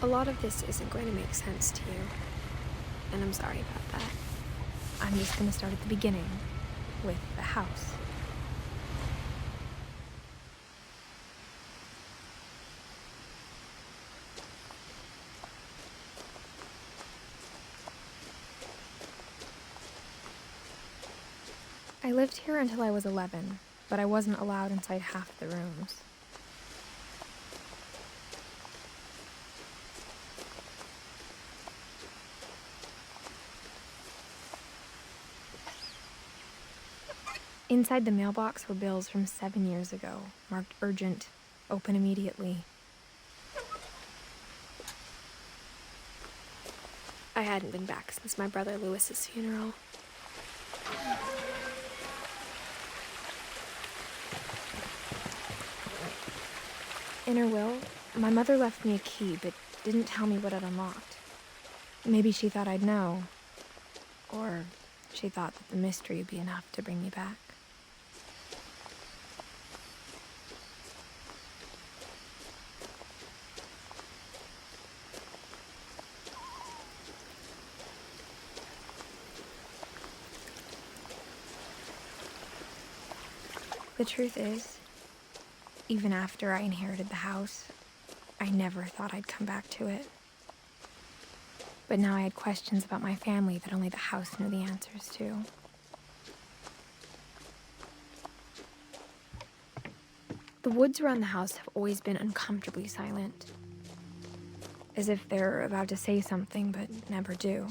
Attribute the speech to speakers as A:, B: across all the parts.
A: A lot of this isn't going to make sense to you, and I'm sorry about that. I'm just going to start at the beginning, with the house. I lived here until I was 11, but I wasn't allowed inside half the rooms. Inside the mailbox were bills from 7 years ago, marked urgent, open immediately. I hadn't been back since my brother Lewis's funeral. In her will, my mother left me a key, but didn't tell me what it unlocked. Maybe she thought I'd know, or she thought that the mystery would be enough to bring me back. The truth is, even after I inherited the house, I never thought I'd come back to it. But now I had questions about my family that only the house knew the answers to. The woods around the house have always been uncomfortably silent, as if they're about to say something but never do.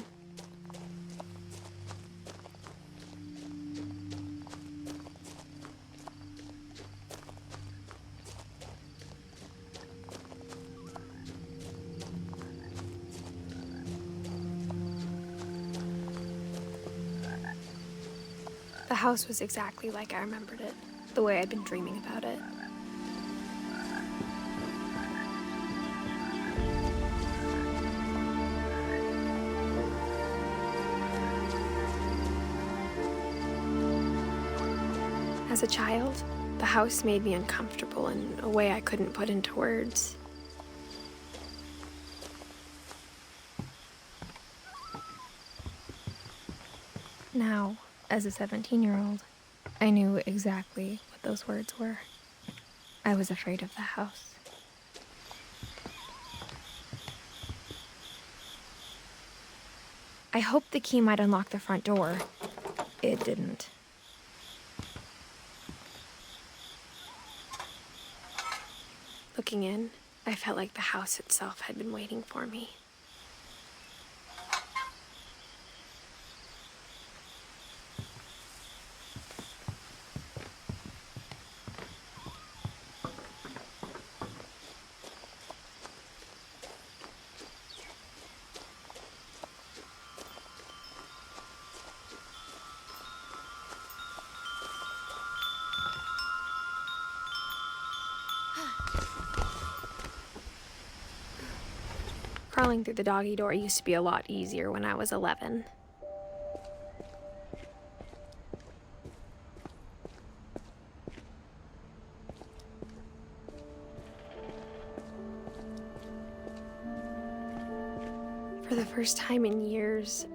A: The house was exactly like I remembered it, the way I'd been dreaming about it. As a child, the house made me uncomfortable in a way I couldn't put into words. Now, as a 17-year-old, I knew exactly what those words were. I was afraid of the house. I hoped the key might unlock the front door. It didn't. Looking in, I felt like the house itself had been waiting for me. Crawling through the doggy door used to be a lot easier when I was 11. For the first time in years,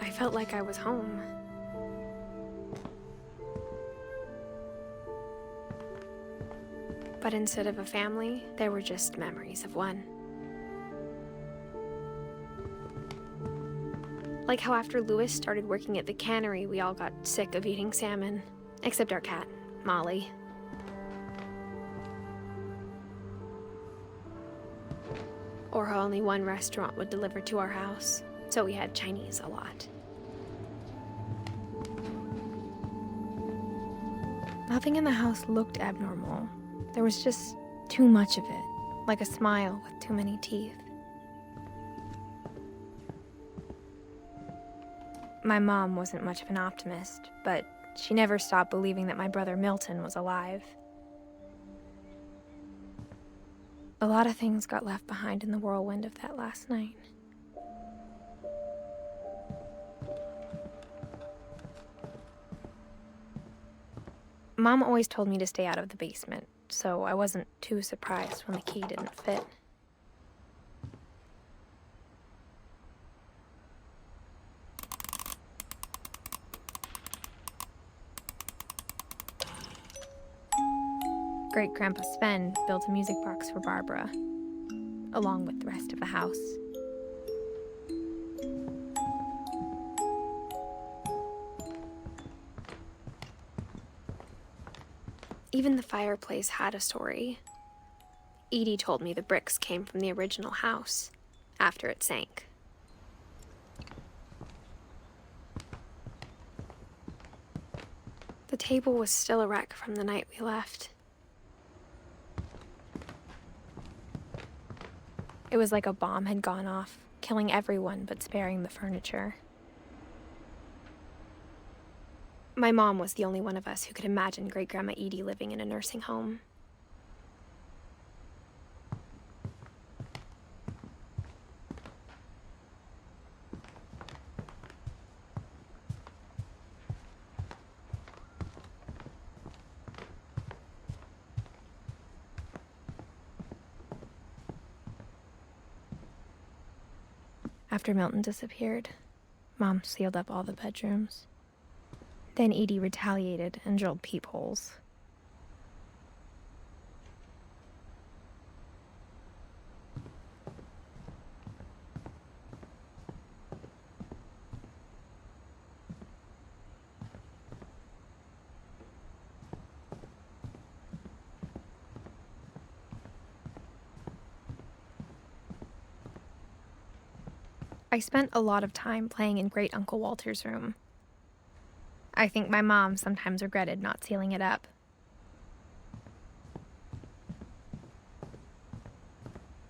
A: I felt like I was home. But instead of a family, there were just memories of one. Like how after Lewis started working at the cannery, we all got sick of eating salmon, except our cat, Molly. Or how only one restaurant would deliver to our house, so we had Chinese a lot. Nothing in the house looked abnormal. There was just too much of it, like a smile with too many teeth. My mom wasn't much of an optimist, but she never stopped believing that my brother Milton was alive. A lot of things got left behind in the whirlwind of that last night. Mom always told me to stay out of the basement, so I wasn't too surprised when the key didn't fit. Great-Grandpa Sven built a music box for Barbara, along with the rest of the house. Even the fireplace had a story. Edie told me the bricks came from the original house, after it sank. The table was still a wreck from the night we left. It was like a bomb had gone off, killing everyone but sparing the furniture. My mom was the only one of us who could imagine Great-Grandma Edie living in a nursing home. After Milton disappeared, Mom sealed up all the bedrooms. Then Edie retaliated and drilled peepholes. I spent a lot of time playing in Great Uncle Walter's room. I think my mom sometimes regretted not sealing it up.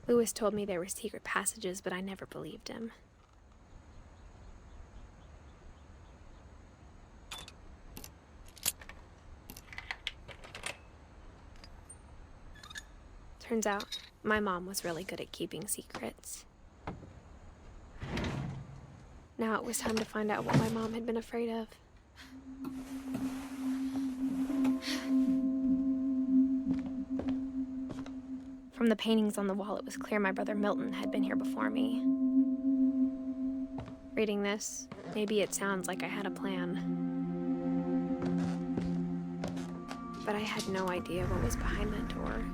A: Louis told me there were secret passages, but I never believed him. Turns out, my mom was really good at keeping secrets. Now it was time to find out what my mom had been afraid of. From the paintings on the wall, it was clear my brother Milton had been here before me. Reading this, maybe it sounds like I had a plan. But I had no idea what was behind that door.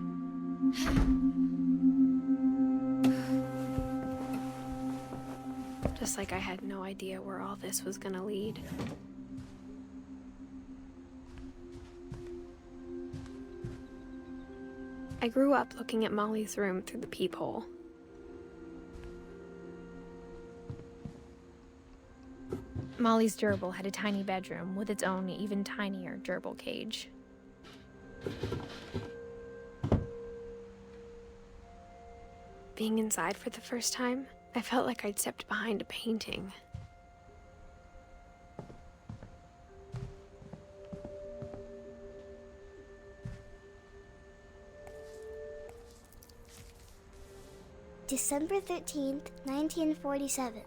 A: Just like I had no idea where all this was gonna lead. I grew up looking at Molly's room through the peephole. Molly's gerbil had a tiny bedroom with its own even tinier gerbil cage. Being inside for the first time, I felt like I'd stepped behind a painting.
B: December 13th, 1947.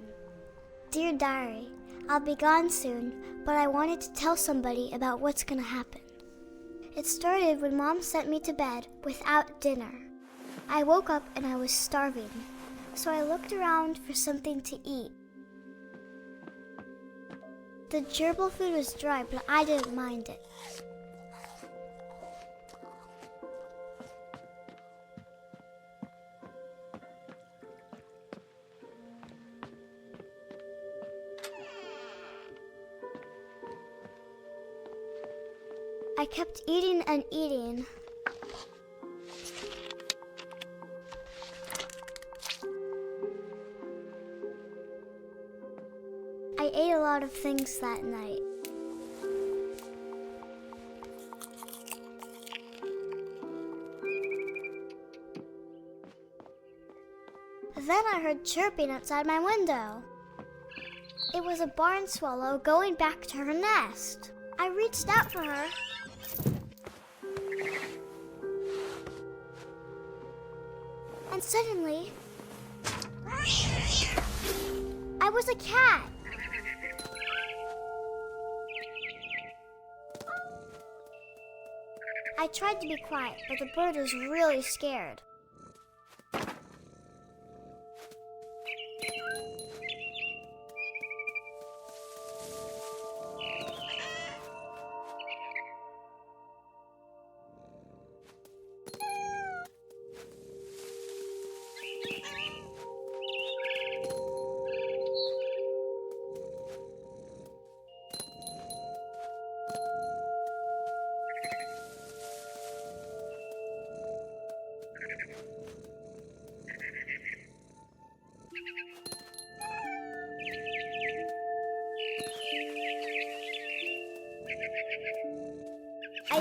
B: Dear Diary, I'll be gone soon, but I wanted to tell somebody about what's gonna happen. It started when Mom sent me to bed without dinner. I woke up and I was starving, so I looked around for something to eat. The gerbil food was dry, but I didn't mind it. I kept eating and eating. I ate a lot of things that night. Then I heard chirping outside my window. It was a barn swallow going back to her nest. I reached out for her. And suddenly, I was a cat. I tried to be quiet, but the bird was really scared.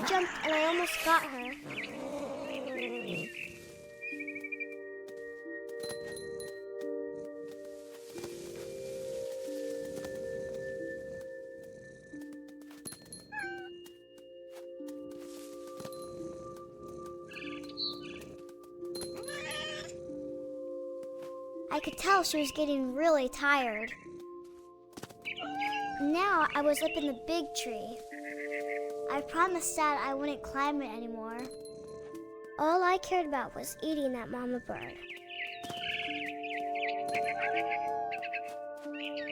B: jumped and I almost got her. I could tell she was getting really tired. Now I was up in the big tree. I promised Dad I wouldn't climb it anymore. All I cared about was eating that mama bird.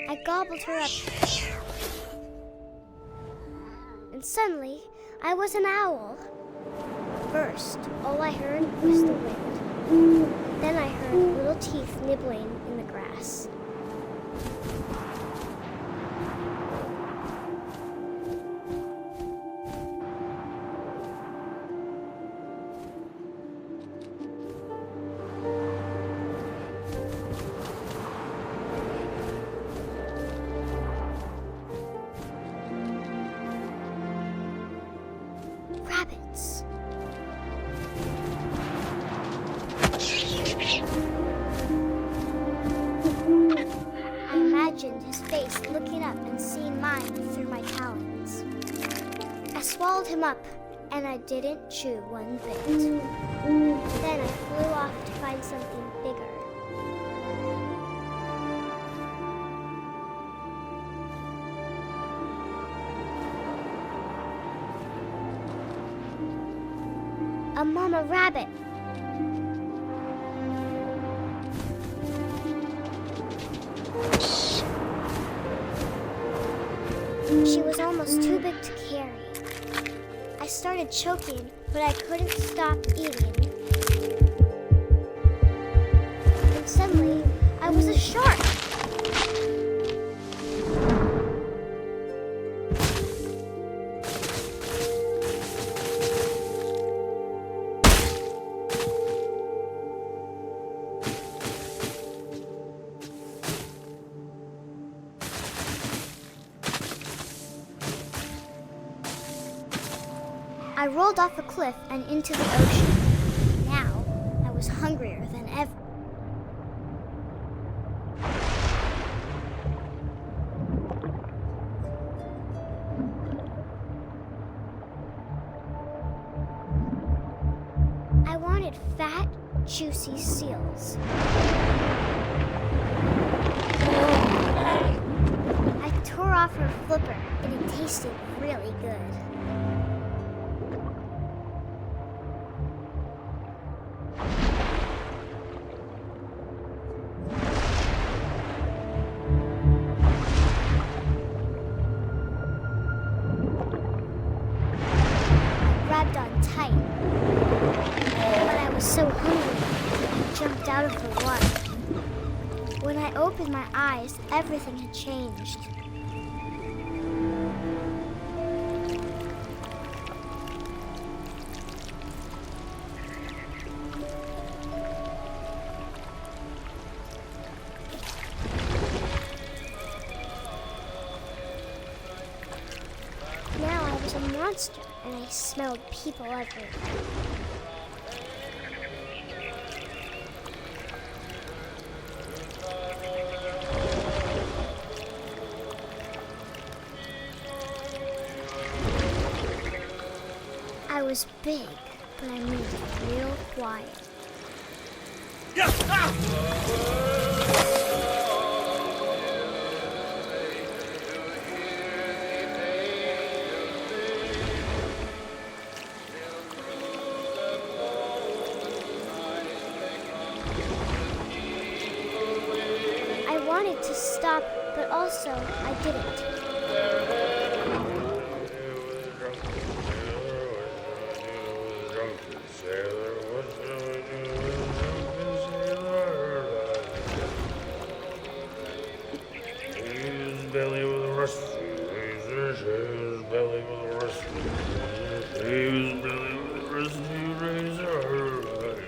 B: I gobbled her up. And suddenly, I was an owl. First, all I heard was the wind. Then I heard little teeth nibbling in the grass. Rabbits. I imagined his face looking up and seeing mine through my talons. I swallowed him up, and I didn't chew one bit. Then I flew off to find something bigger. A mama rabbit. She was almost too big to carry. I started choking, but I couldn't stop eating. And suddenly, I was a shark. I rolled off a cliff and into the ocean. Now, I was hungrier than ever. I wanted fat, juicy seals. I tore off her flipper, and it tasted really good. Grabbed on tight. But I was so hungry, I jumped out of the water. When I opened my eyes, everything had changed. Now I was a monster, and I smelled people everywhere. I was big, but I moved real quiet. I wanted to stop, but also I didn't.
C: Belly with a rusty razor, his belly with a rusty razor, his belly with a rusty razor,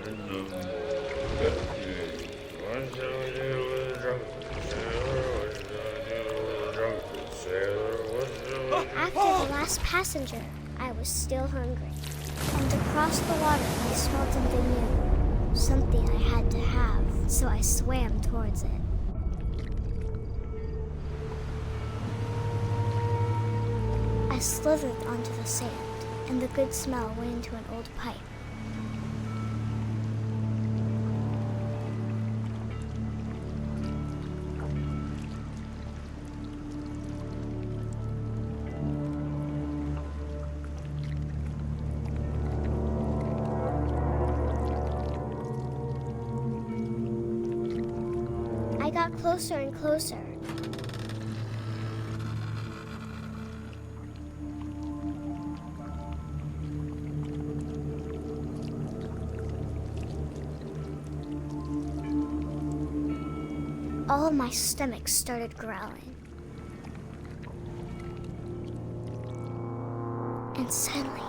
C: in the morning. What shall I do with a drunken sailor? What shall I do with a drunken sailor? What shall I do?
B: After the last passenger, I was was still hungry. And across the water, I smelled something new. Something I had to have, so I swam towards it. I slithered onto the sand, and the good smell went into an old pipe. I got closer and closer. All of my stomach started growling. And suddenly,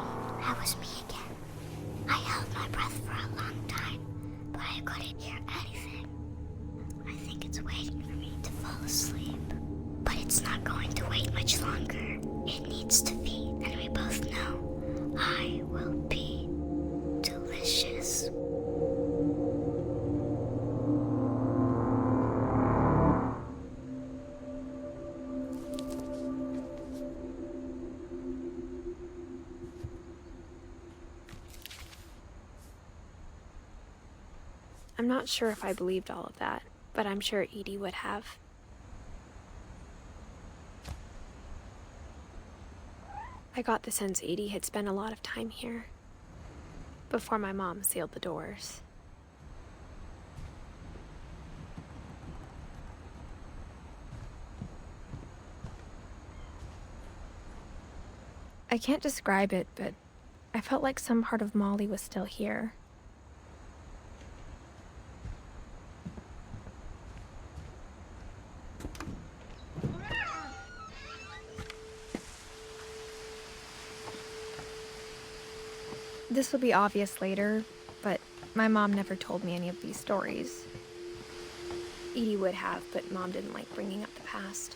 B: I was me again. I held my breath for a long time, but I couldn't hear anything. I think it's waiting for me to fall asleep. But it's not going to wait much longer. It needs to feed, and we both know I will be delicious.
A: I'm not sure if I believed all of that, but I'm sure Edie would have. I got the sense Edie had spent a lot of time here, before my mom sealed the doors. I can't describe it, but I felt like some part of Molly was still here. This will be obvious later, but my mom never told me any of these stories. Edie would have, but Mom didn't like bringing up the past.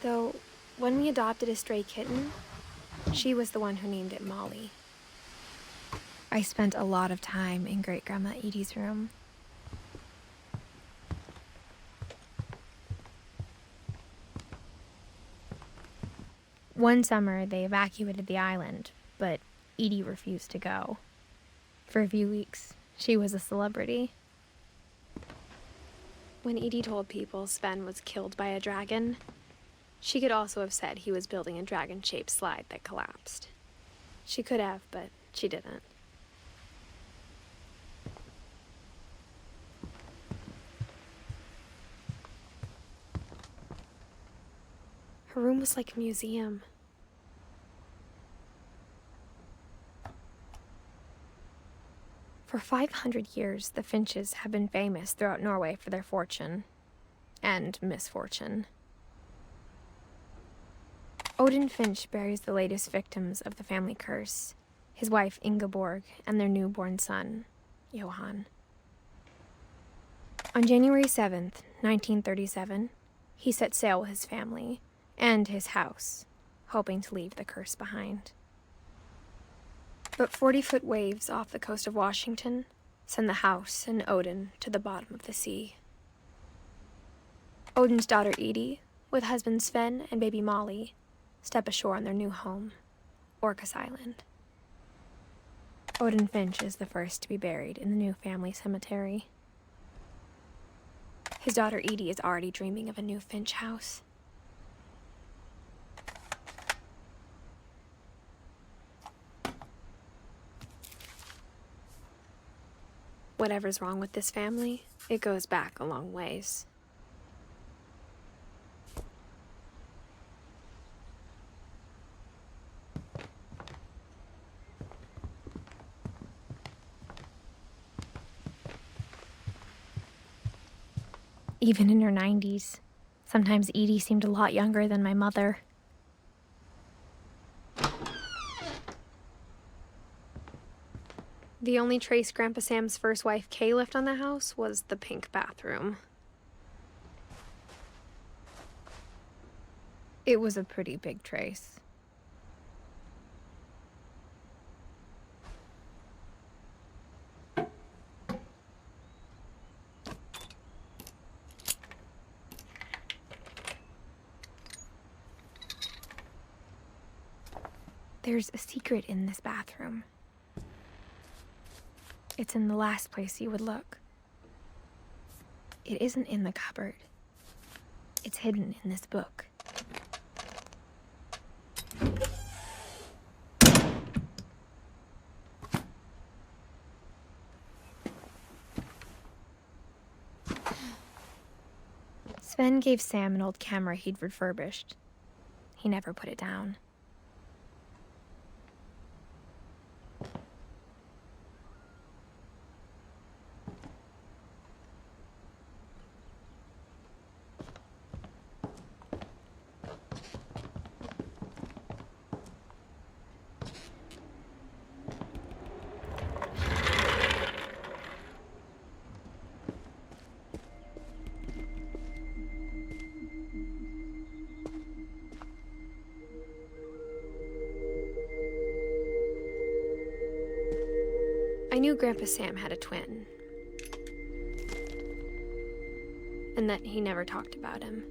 A: Though, when we adopted a stray kitten, she was the one who named it Molly. I spent a lot of time in Great-Grandma Edie's room. One summer, they evacuated the island, but Edie refused to go. For a few weeks, she was a celebrity. When Edie told people Sven was killed by a dragon, she could also have said he was building a dragon-shaped slide that collapsed. She could have, but she didn't. Her room was like a museum. For 500 years, the Finches have been famous throughout Norway for their fortune and misfortune. Odin Finch buries the latest victims of the family curse, his wife Ingeborg and their newborn son, Johan. On January 7th, 1937, he set sail with his family and his house, hoping to leave the curse behind. But 40-foot waves off the coast of Washington send the house and Odin to the bottom of the sea. Odin's daughter Edie, with husband Sven and baby Molly, step ashore on their new home, Orcas Island. Odin Finch is the first to be buried in the new family cemetery. His daughter Edie is already dreaming of a new Finch house. Whatever's wrong with this family, it goes back a long ways. Even in her 90s, sometimes Edie seemed a lot younger than my mother. The only trace Grandpa Sam's first wife, Kay, left on the house was the pink bathroom. It was a pretty big trace. There's a secret in this bathroom. It's in the last place you would look. It isn't in the cupboard. It's hidden in this book. Sven gave Sam an old camera he'd refurbished. He never put it down. I knew Grandpa Sam had a twin, and that he never talked about him.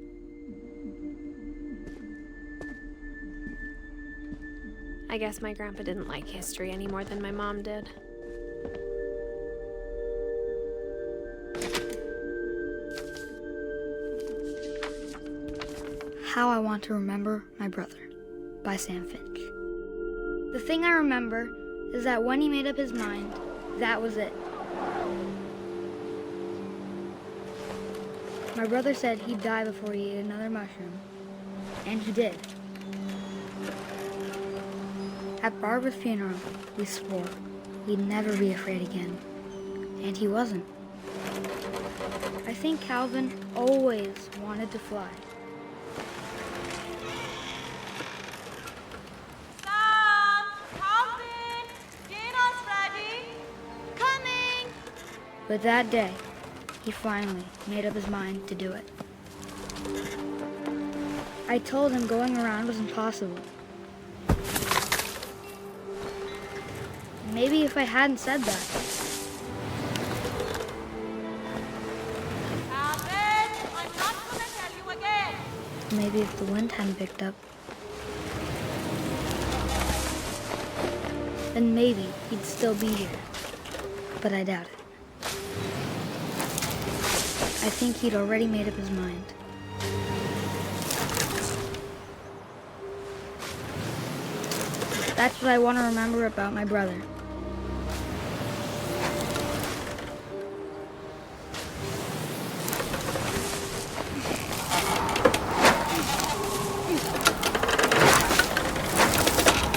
A: I guess my grandpa didn't like history any more than my mom did.
D: How I Want to Remember My Brother by Sam Finch. The thing I remember is that when he made up his mind, that was it. My brother said he'd die before he ate another mushroom, and he did. At Barbara's funeral, we swore we'd never be afraid again, and he wasn't. I think Calvin always wanted to fly. But that day, he finally made up his mind to do it. I told him going around was impossible. Maybe if I hadn't said that.
E: Alvin, I'm not going to tell you again.
D: Maybe if the wind hadn't picked up. Then maybe he'd still be here. But I doubt it. I think he'd already made up his mind. That's what I want to remember about my brother.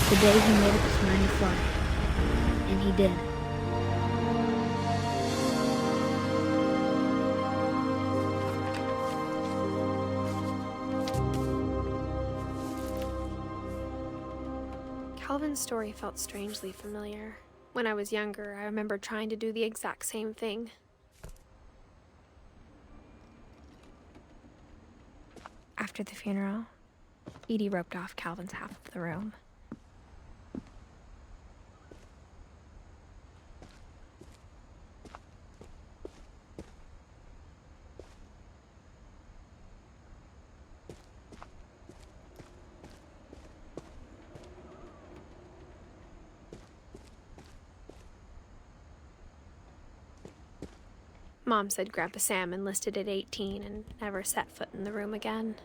D: The day he made up his mind to fly. And he did.
A: Calvin's story felt strangely familiar. When I was younger, I remember trying to do the exact same thing. After the funeral, Edie roped off Calvin's half of the room. Mom said Grandpa Sam enlisted at 18 and never set foot in the room again.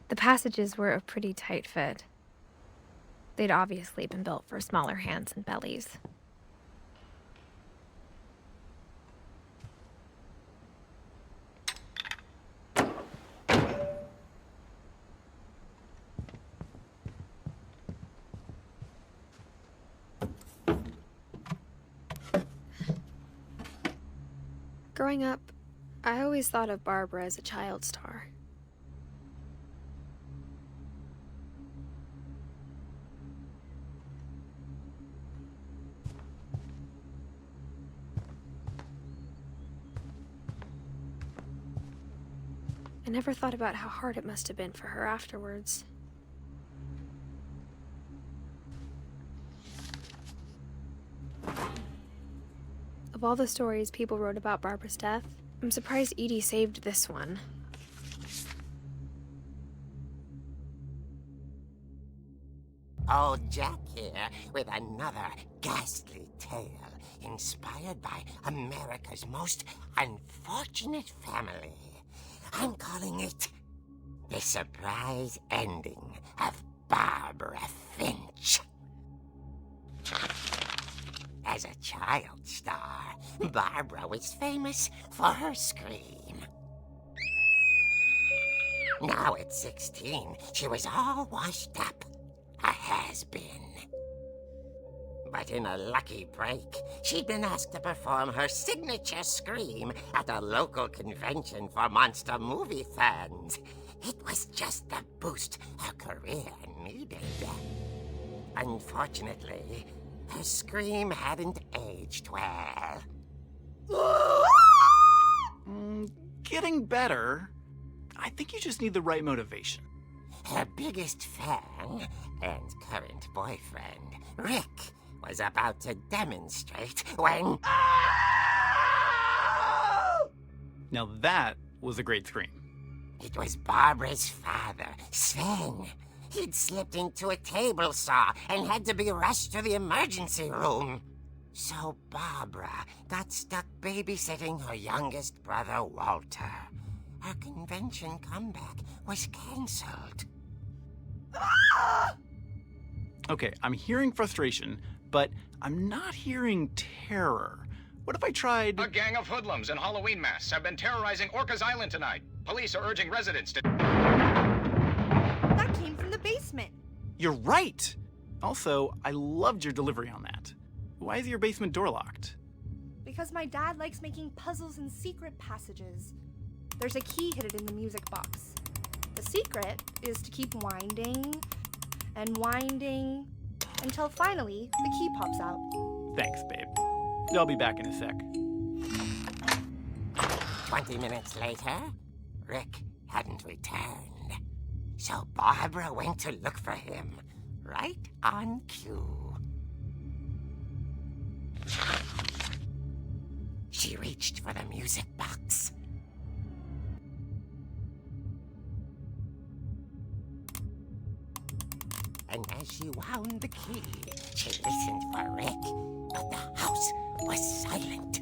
A: The passages were a pretty tight fit. They'd obviously been built for smaller hands and bellies. Growing up, I always thought of Barbara as a child star. I never thought about how hard it must have been for her afterwards. Of all the stories people wrote about Barbara's death, I'm surprised Edie saved this one.
F: Old Jack here with another ghastly tale inspired by America's most unfortunate family. I'm calling it The Surprise Ending of Barbara Finch. As a child star, Barbara was famous for her scream. Now at 16, she was all washed up, a has-been. But in a lucky break, she'd been asked to perform her signature scream at a local convention for monster movie fans. It was just the boost her career needed. Unfortunately, her scream hadn't aged well.
G: Getting better. I think you just need the right motivation.
F: Her biggest fan and current boyfriend, Rick, was about to demonstrate when...
G: Now that was a great scream.
F: It was Barbara's father, Sven. He'd slipped into a table saw and had to be rushed to the emergency room. So Barbara got stuck babysitting her youngest brother, Walter. Her convention comeback was cancelled.
G: Okay, I'm hearing frustration, but I'm not hearing terror. What if I tried...
H: A gang of hoodlums in Halloween masks have been terrorizing Orcas Island tonight. Police are urging residents to...
E: That came from the basement.
G: You're right! Also, I loved your delivery on that. Why is your basement door locked?
E: Because my dad likes making puzzles and secret passages. There's a key hidden in the music box. The secret is to keep winding and winding until finally the key pops out.
G: Thanks, babe. I'll be back in a sec.
F: 20 minutes later, Rick hadn't returned. So Barbara went to look for him, right on cue. She reached for the music box. And as she wound the key, she listened for Rick, but the house was silent.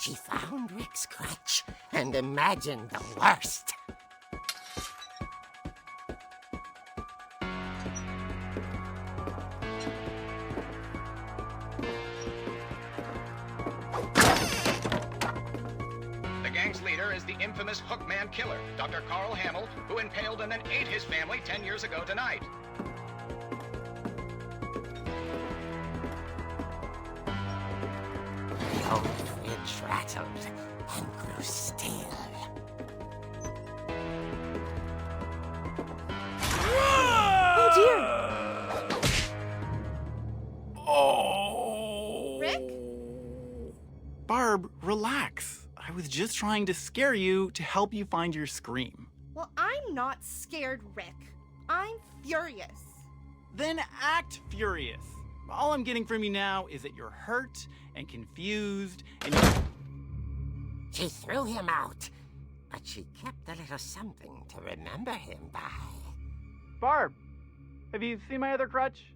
F: She found Rick's crutch and imagined the worst.
H: The gang's leader is the infamous Hookman killer, Dr. Carl Hamill, who impaled and then ate his family 10 years ago tonight.
F: The old fridge rattled and grew still.
E: Oh dear!
G: Oh!
E: Rick?
G: Barb, relax. I was just trying to scare you to help you find your scream.
E: Well, I'm not scared, Rick. I'm furious.
G: Then act furious. All I'm getting from you now is that you're hurt and confused and
F: She threw him out, but she kept a little something to remember him by.
G: Barb, have you seen my other crutch?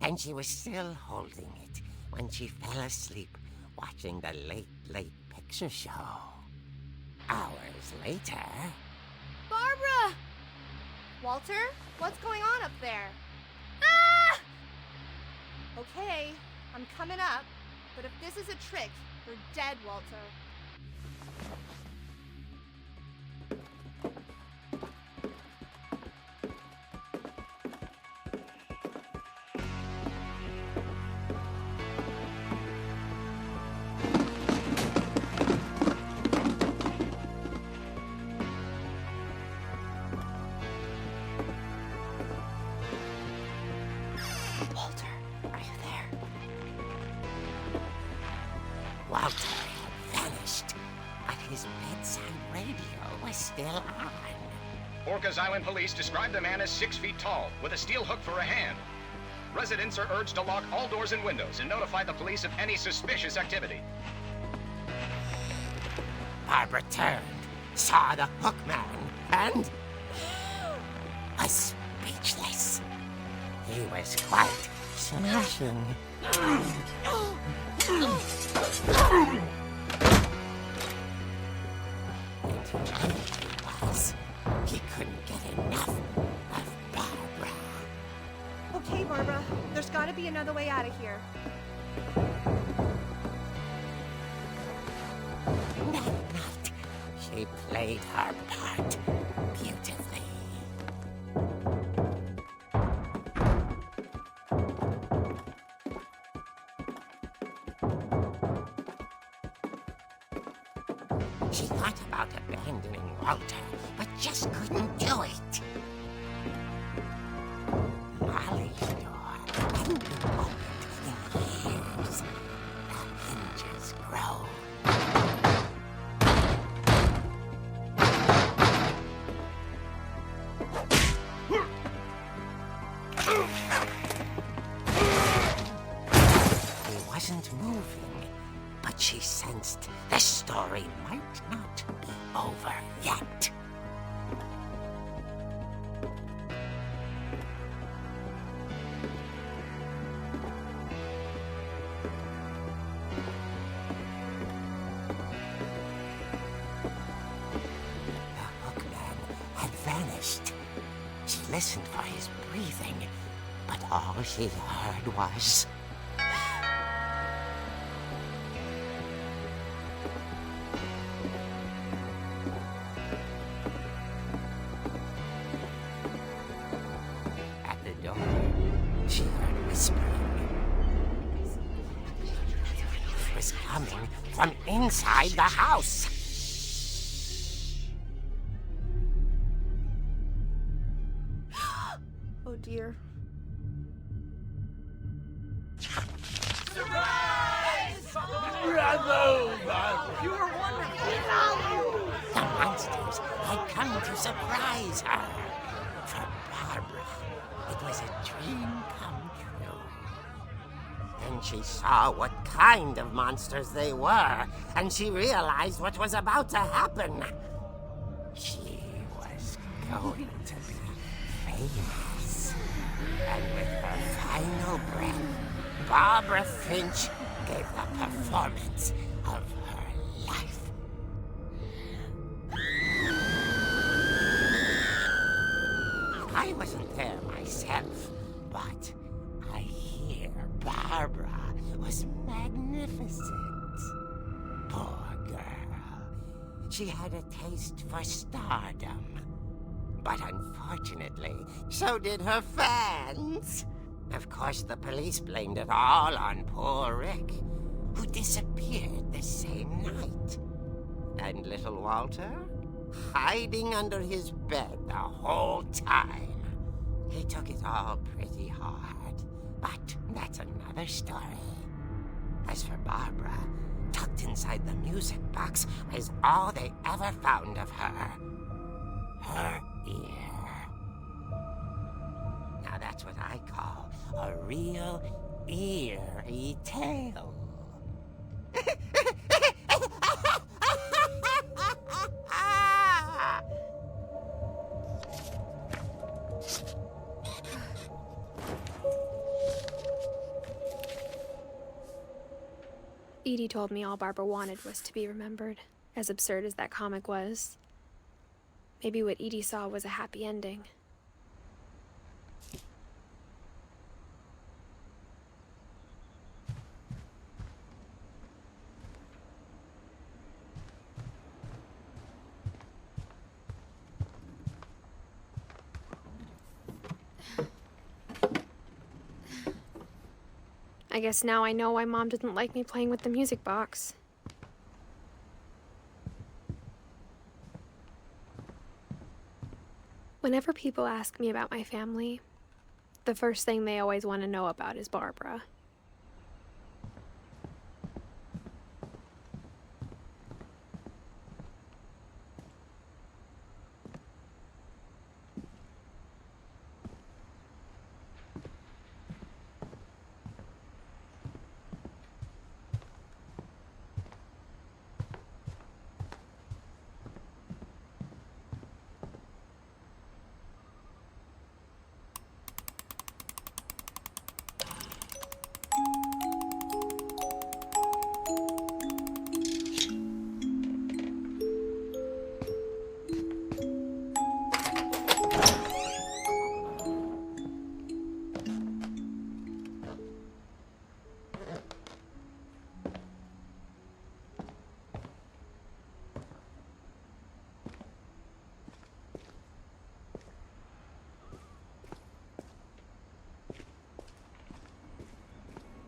F: And she was still holding it when she fell asleep watching the late picture show. Hours later...
E: Barbara! Walter, what's going on up there? Ah! Okay, I'm coming up, but if this is a trick, you're dead, Walter.
F: Walter had vanished, but his bedside radio was still on.
H: Orcas Island police describe the man as 6 feet tall, with a steel hook for a hand. Residents are urged to lock all doors and windows and notify the police of any suspicious activity.
F: Barbara turned, saw the hook man, and was speechless. He was quite smashing. He couldn't get enough of Barbara.
E: Okay, Barbara, there's gotta be another way out of here.
F: That night, she played her part beautifully. She thought about abandoning Walter, but just couldn't do it. Molly's door hadn't been opened in years. The hinges grow. He wasn't moving, but she sensed the story might not be over yet. The hookman had vanished. She listened for his breathing, but all she heard was... At the door, she heard whispering. It was coming from inside the house.
E: Oh dear.
F: The monsters had come to surprise her. For Barbara, it was a dream come true. Then she saw what kind of monsters they were, and she realized what was about to happen. She was going to be famous. And with her final breath, Barbara Finch gave the performance of her life. I wasn't there myself, but I hear Barbara was magnificent. Poor girl. She had a taste for stardom. But unfortunately, so did her fans. Of course, the police blamed it all on poor Rick, who disappeared the same night. And little Walter? Hiding under his bed the whole time. He took it all pretty hard, but that's another story. As for Barbara, tucked inside the music box was all they ever found of her. Her ear. Now that's what I call a real eerie tale.
A: Edie told me all Barbara wanted was to be remembered, as absurd as that comic was. Maybe what Edie saw was a happy ending. I guess now I know why Mom didn't like me playing with the music box. Whenever people ask me about my family, the first thing they always want to know about is Barbara.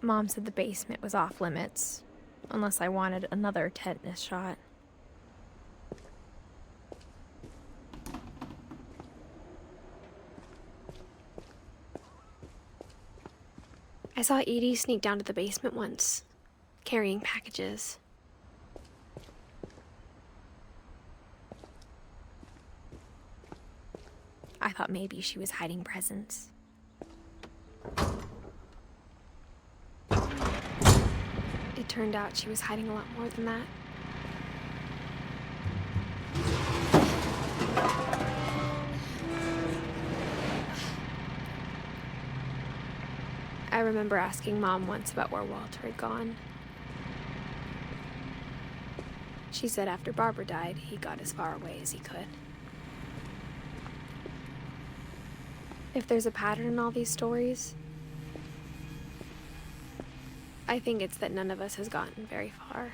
A: Mom said the basement was off limits, unless I wanted another tetanus shot. I saw Edie sneak down to the basement once, carrying packages. I thought maybe she was hiding presents. It turned out she was hiding a lot more than that. I remember asking Mom once about where Walter had gone. She said after Barbara died, he got as far away as he could. If there's a pattern in all these stories, I think it's that none of us has gotten very far.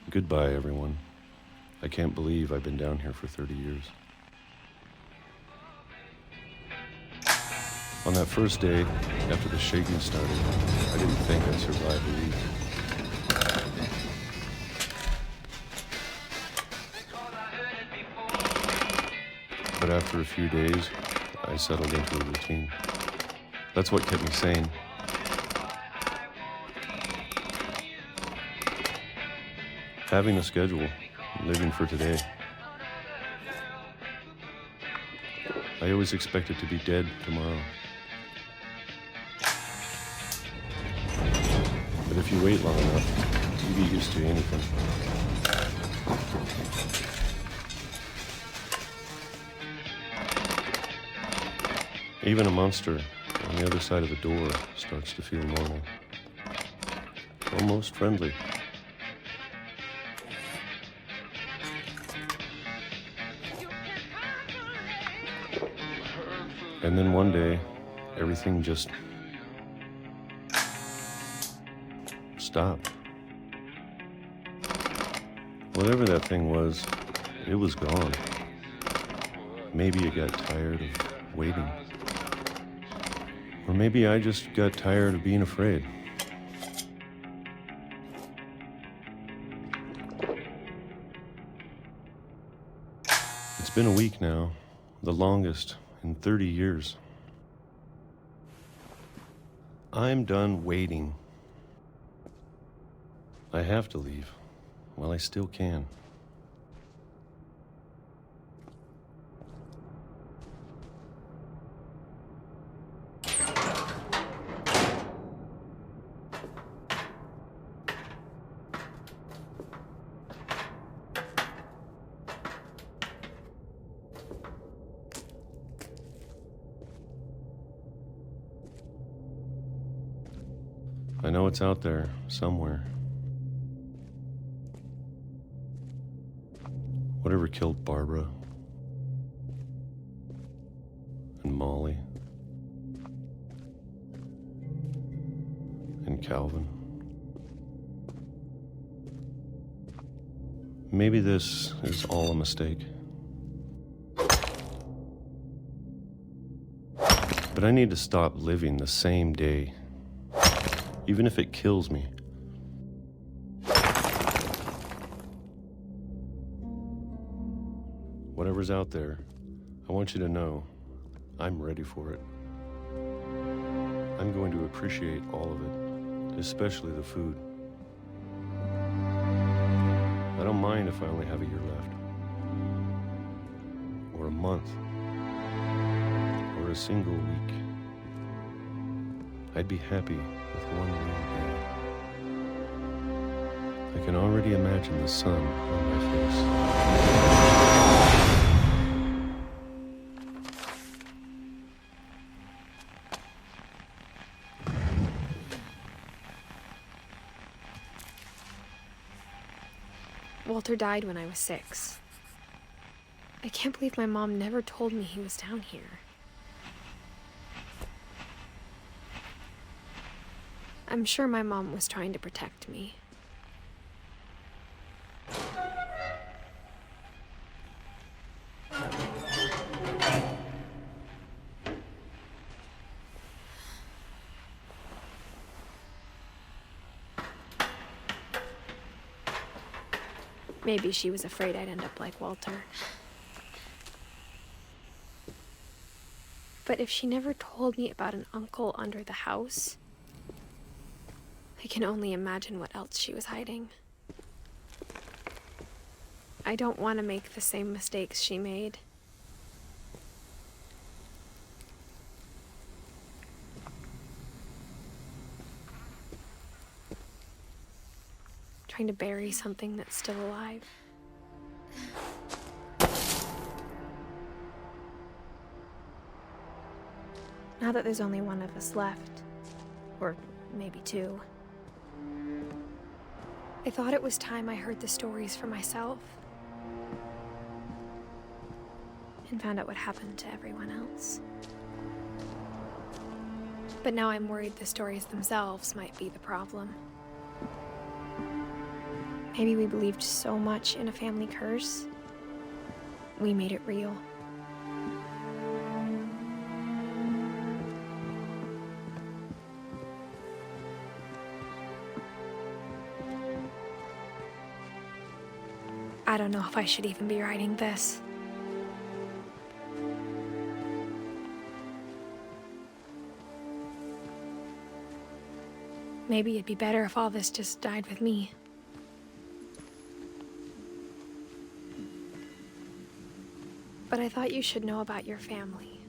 I: Goodbye, everyone. I can't believe I've been down here for 30 years. On that first day, after the shaking started, I didn't think I'd survive a week. But after a few days, I settled into a routine. That's what kept me sane. Having a schedule, living for today. I always expected to be dead tomorrow. But if you wait long enough, you get used to anything. Even a monster on the other side of the door starts to feel normal. Almost friendly. And then one day, everything just stopped. Whatever that thing was, it was gone. Maybe it got tired of waiting. Or maybe I just got tired of being afraid. It's been a week now, the longest in 30 years. I'm done waiting. I have to leave while I still can. I know it's out there, somewhere. Whatever killed Barbara and Molly and Calvin. Maybe this is all a mistake. But I need to stop living the same day. Even if it kills me. Whatever's out there, I want you to know I'm ready for it. I'm going to appreciate all of it, especially the food. I don't mind if I only have a year left, or a month, or a single week. I'd be happy with one real day. I can already imagine the sun on my face.
A: Walter died when I was 6. I can't believe my mom never told me he was down here. I'm sure my mom was trying to protect me. Maybe she was afraid I'd end up like Walter. But if she never told me about an uncle under the house, I can only imagine what else she was hiding. I don't want to make the same mistakes she made. Trying to bury something that's still alive. Now that there's only one of us left, or maybe two, I thought it was time I heard the stories for myself and found out what happened to everyone else. But now I'm worried the stories themselves might be the problem. Maybe we believed so much in a family curse, we made it real. I don't know if I should even be writing this. Maybe it'd be better if all this just died with me. But I thought you should know about your family.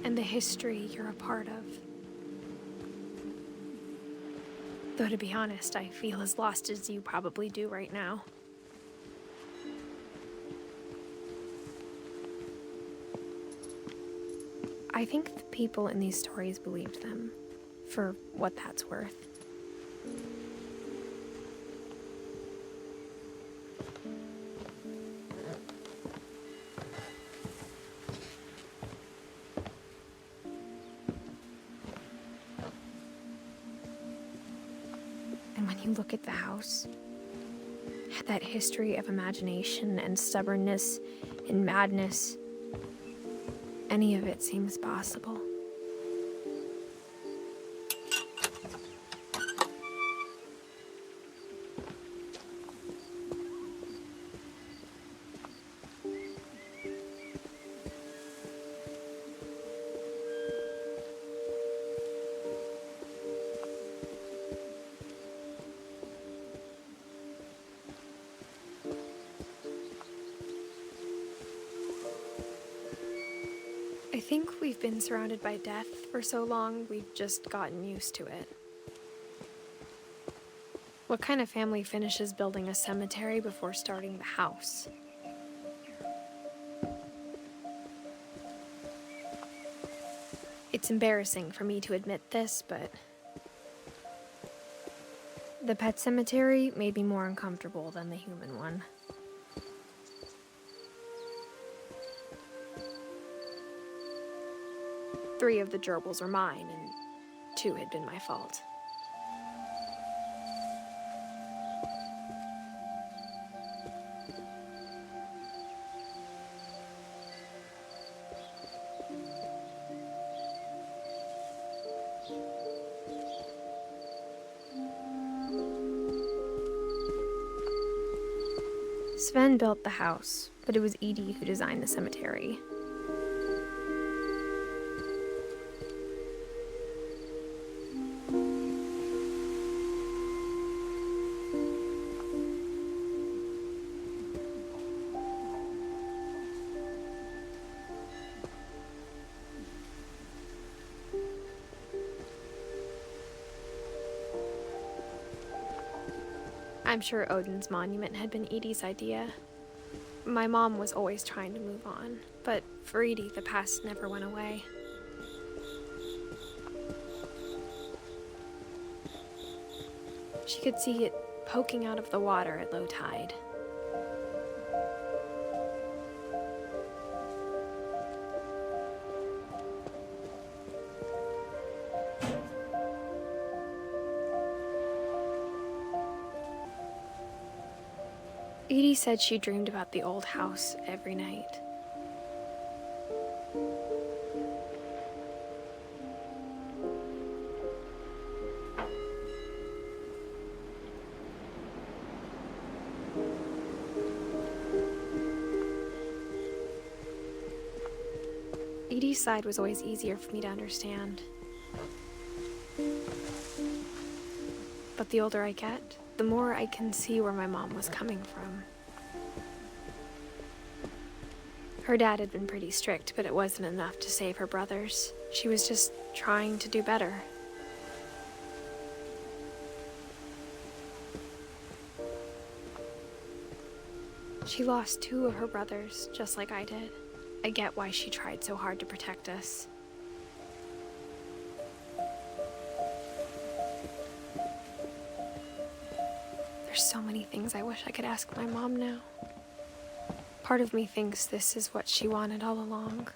A: And the history you're a part of. Though to be honest, I feel as lost as you probably do right now. I think the people in these stories believed them, for what that's worth. And when you look at the house, that history of imagination and stubbornness and madness, any of it seems possible. I think we've been surrounded by death for so long, we've just gotten used to it. What kind of family finishes building a cemetery before starting the house? It's embarrassing for me to admit this, but the pet cemetery made me more uncomfortable than the human one. Three of the gerbils were mine, and 2 had been my fault. Sven built the house, but it was Edie who designed the cemetery. I'm sure Odin's monument had been Edie's idea. My mom was always trying to move on, but for Edie, the past never went away. She could see it poking out of the water at low tide. Edie said she dreamed about the old house every night. Edie's side was always easier for me to understand. But the older I get, the more I can see where my mom was coming from. Her dad had been pretty strict, but it wasn't enough to save her brothers. She was just trying to do better. She lost 2 of her brothers, just like I did. I get why she tried so hard to protect us. There's so many things I wish I could ask my mom now. Part of me thinks this is what she wanted all along.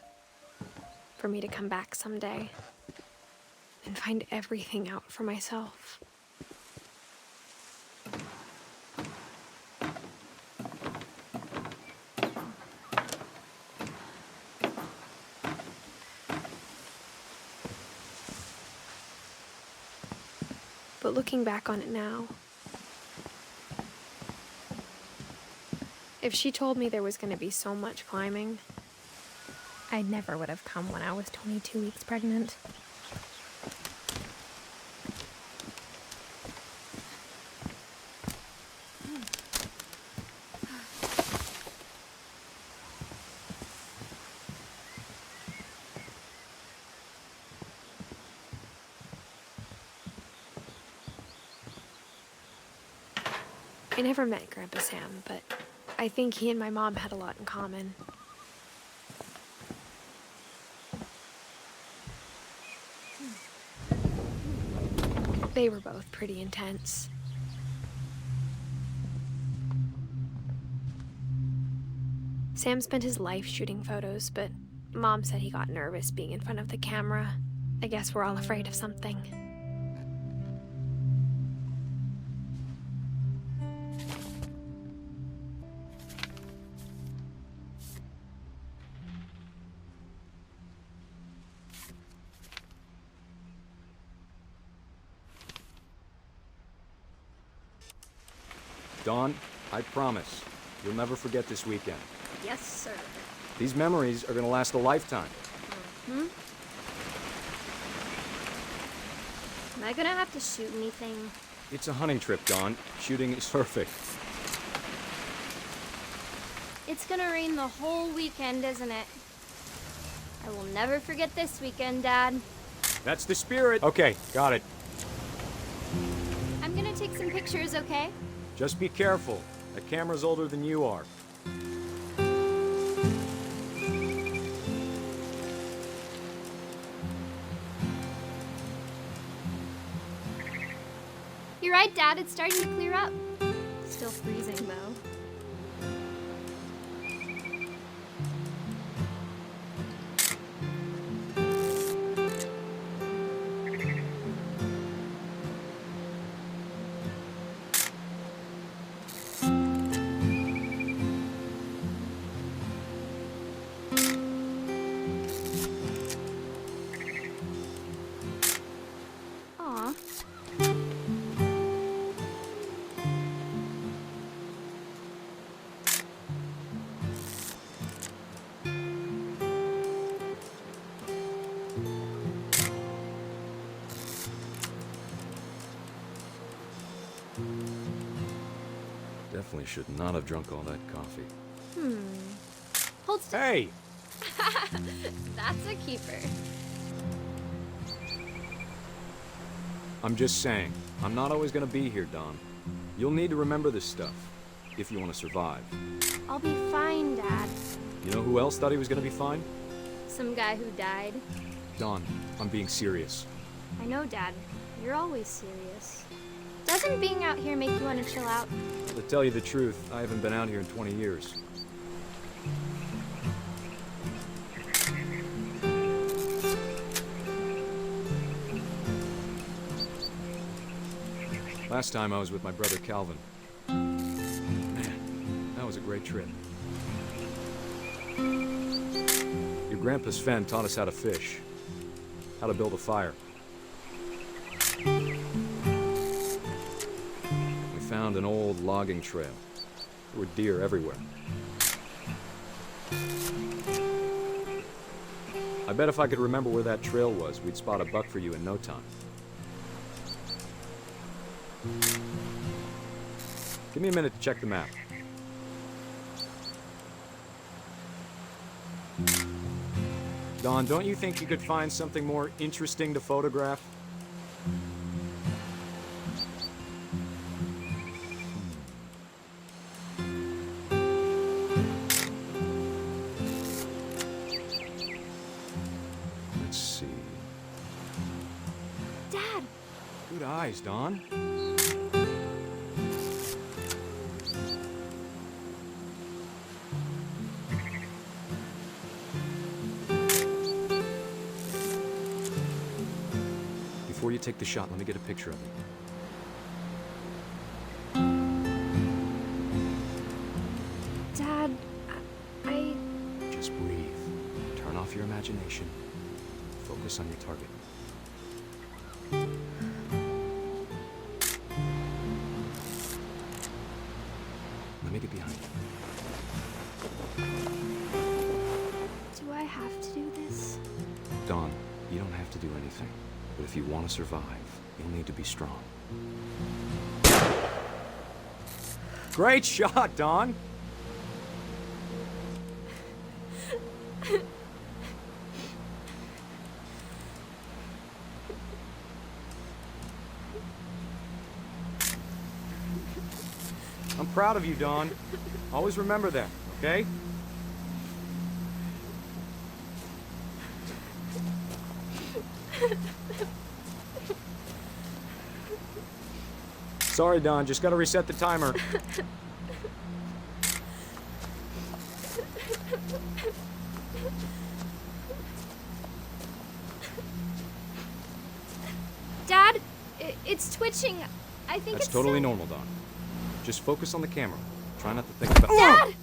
A: For me to come back someday and find everything out for myself. But looking back on it now, if she told me there was going to be so much climbing, I never would have come when I was 22 weeks pregnant. I never met Grandpa Sam, but I think he and my mom had a lot in common. They were both pretty intense. Sam spent his life shooting photos, but Mom said he got nervous being in front of the camera. I guess we're all afraid of something.
J: Dawn, I promise, you'll never forget this weekend.
K: Yes, sir.
J: These memories are gonna last a lifetime.
K: Am I gonna have to shoot anything?
J: It's a hunting trip, Dawn. Shooting is perfect.
K: It's gonna rain the whole weekend, isn't it? I will never forget this weekend, Dad.
J: That's the spirit. Okay, got it.
K: I'm gonna take some pictures, okay?
J: Just be careful. That camera's older than you are.
K: You're right, Dad. It's starting to clear up. Still freezing, though.
J: Definitely should not have drunk all that coffee.
K: Hold still.
J: Hey!
K: That's a keeper.
J: I'm just saying, I'm not always gonna be here, Dawn. You'll need to remember this stuff, if you want to survive.
K: I'll be fine, Dad.
J: You know who else thought he was gonna be fine?
K: Some guy who died.
J: Dawn, I'm being serious.
K: I know, Dad. You're always serious. Doesn't being out here make you want to chill out?
J: To tell you the truth, I haven't been out here in 20 years. Last time I was with my brother Calvin. Man, that was a great trip. Your grandpa Sven taught us how to fish, how to build a fire. We found an old logging trail. There were deer everywhere. I bet if I could remember where that trail was, we'd spot a buck for you in no time. Give me a minute to check the map. Don, don't you think you could find something more interesting to photograph? Let's see.
K: Dad!
J: Good eyes, Don. Before you take the shot, let me get a picture of you.
K: Dad, I...
J: Just breathe. Turn off your imagination. Focus on your target. Let me get behind you.
K: Do I have to do this?
J: Dawn, you don't have to do anything. But if you want to survive, you'll need to be strong. Great shot, Dawn! I'm proud of you, Dawn. Always remember that, okay? Sorry, Don. Just gotta reset the timer.
K: Dad, it's twitching. I think
J: That's
K: it's
J: totally
K: some-
J: normal, Don. Just focus on the camera. Try not to think about—
K: Dad!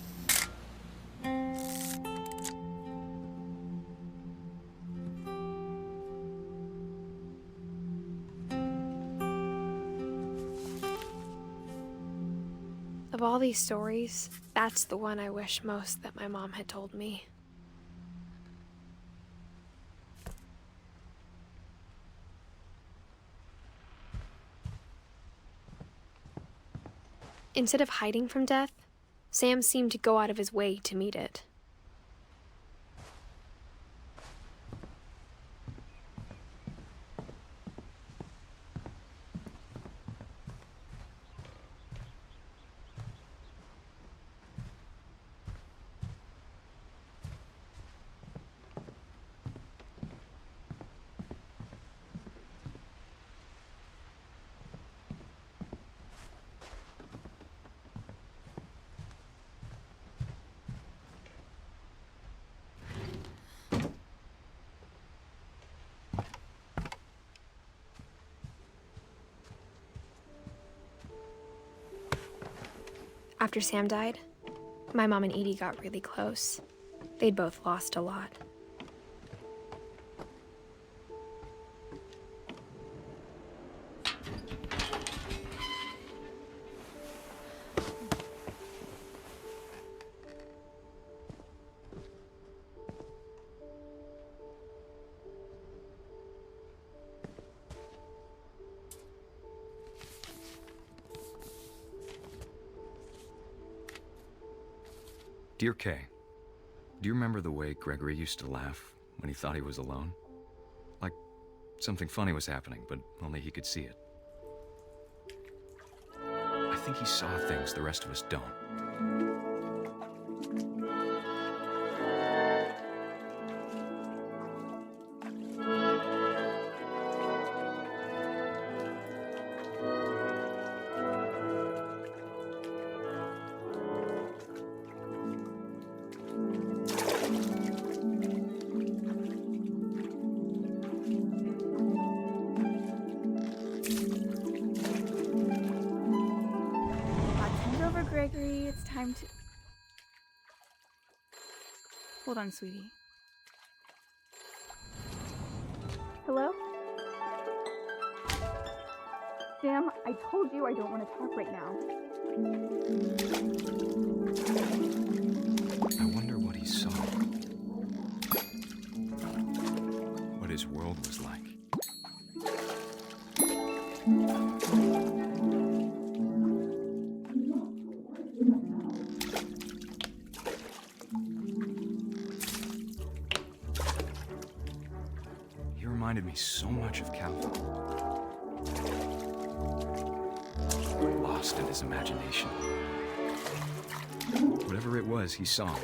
A: Of all these stories, that's the one I wish most that my mom had told me. Instead of hiding from death, Sam seemed to go out of his way to meet it. After Sam died, my mom and Edie got really close. They'd both lost a lot.
J: Dear Kay, do you remember the way Gregory used to laugh when he thought he was alone? Like something funny was happening, but only he could see it. I think he saw things the rest of us don't.
L: Gregory, it's time to... Hold on, sweetie. Hello? Sam, I told you I don't want to talk right now.
J: I wonder what he saw. What his world was like. He reminded me so much of Calvin. Lost in his imagination. Whatever it was, he saw.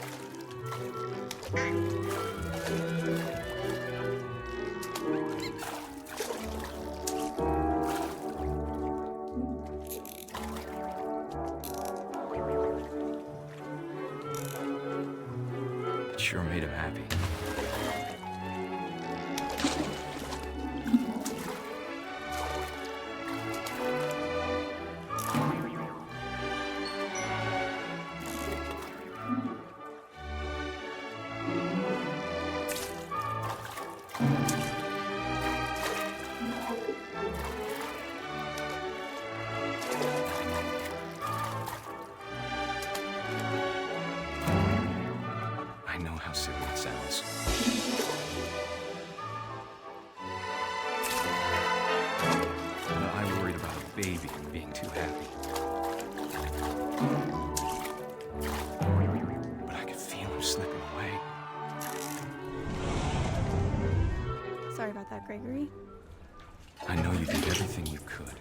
J: It sure made him happy. I know how silly it sounds. But I worried about a baby being too happy. But I could feel him slipping away.
L: Sorry about that, Gregory.
J: I know you did everything you could.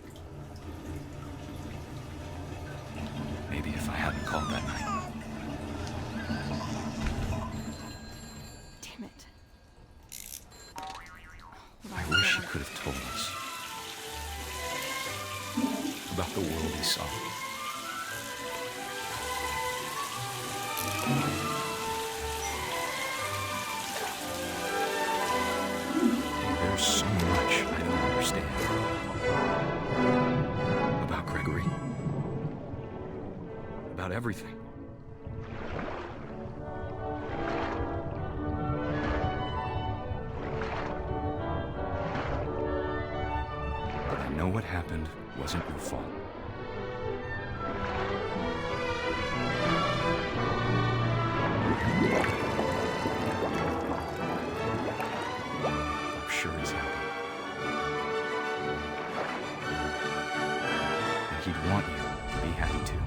J: Maybe if I hadn't called that night.
L: Damn it.
J: I wish he could have told us about the world he saw. There's so much I don't understand about Gregory. About everything. But I know what happened wasn't your fault. I'm sure he's happy. And he'd want you to be happy too.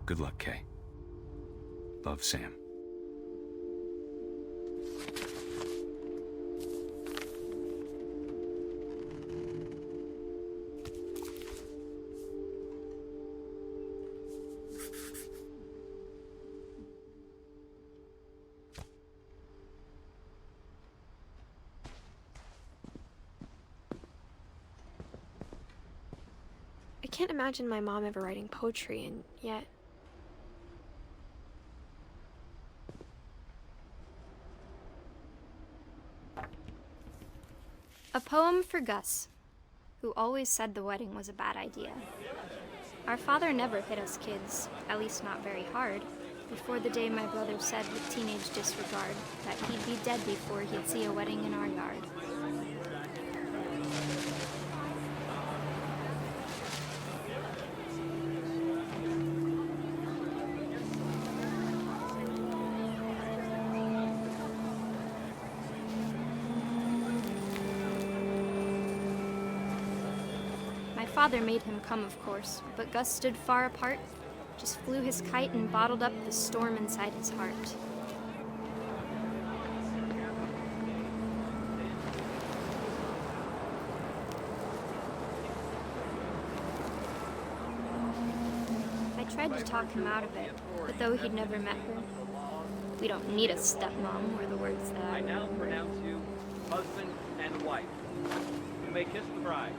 J: Good luck, Kay. Love, Sam.
A: I can't imagine my mom ever writing poetry, and yet...
K: A poem for Gus, who always said the wedding was a bad idea. Our father never hit us kids, at least not very hard, before the day my brother said with teenage disregard that he'd be dead before he'd see a wedding in our yard. My father made him come, of course, but Gus stood far apart, just flew his kite and bottled up the storm inside his heart. I tried to talk him out of it, but though he'd never met her, we don't need a stepmom, were the words that
M: I now pronounce you husband and wife. You may kiss the bride.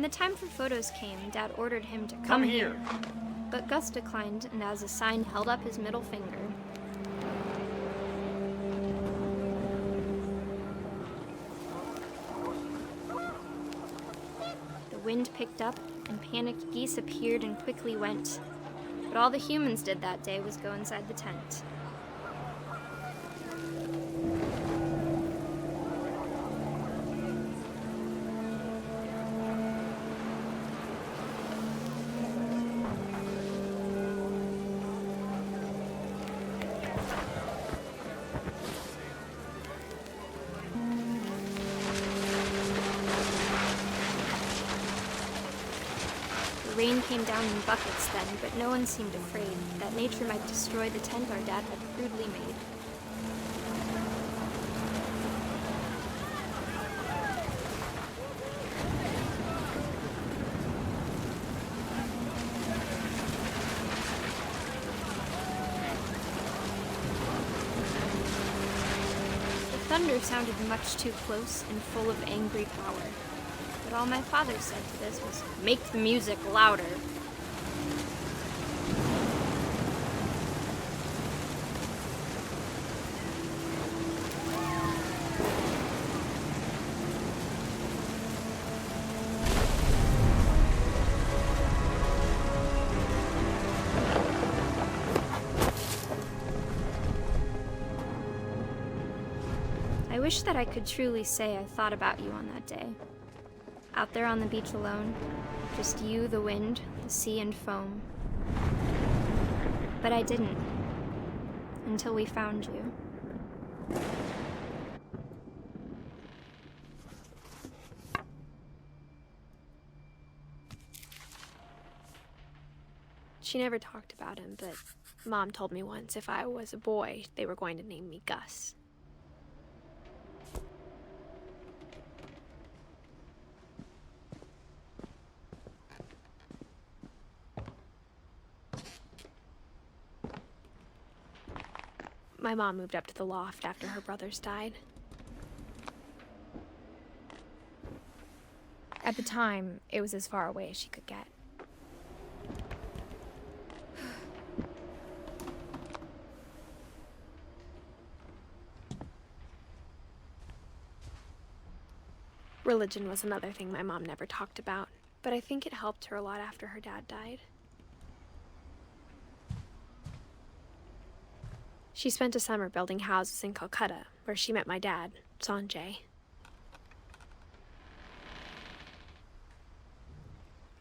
K: When the time for photos came, Dad ordered him to
G: Come here.
K: But Gus declined, and as a sign held up his middle finger. The wind picked up, and panicked geese appeared and quickly went. But all the humans did that day was go inside the tent. The rain came down in buckets then, but no one seemed afraid that nature might destroy the tent our dad had crudely made. The thunder sounded much too close and full of angry power. But all my father said to this was, "Make the music louder." I wish that I could truly say I thought about you on that day. Out there on the beach alone, just you, the wind, the sea, and foam. But I didn't, until we found you.
N: She never talked about him, but Mom told me once if I was a boy, they were going to name me Gus. My mom moved up to the loft after her brothers died. At the time, it was as far away as she could get. Religion was another thing my mom never talked about, but I think it helped her a lot after her dad died. She spent a summer building houses in Calcutta, where she met my dad, Sanjay.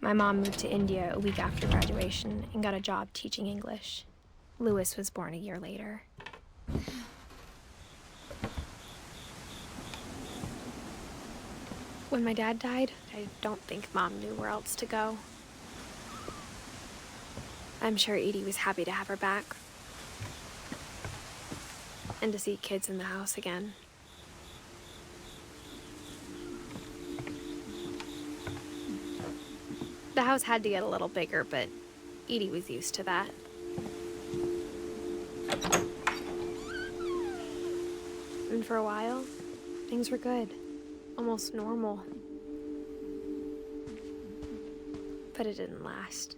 N: My mom moved to India a week after graduation and got a job teaching English. Louis was born a year later. When my dad died, I don't think Mom knew where else to go. I'm sure Edie was happy to have her back. And to see kids in the house again. The house had to get a little bigger, but Edie was used to that. And for a while, things were good. Almost normal. But it didn't last.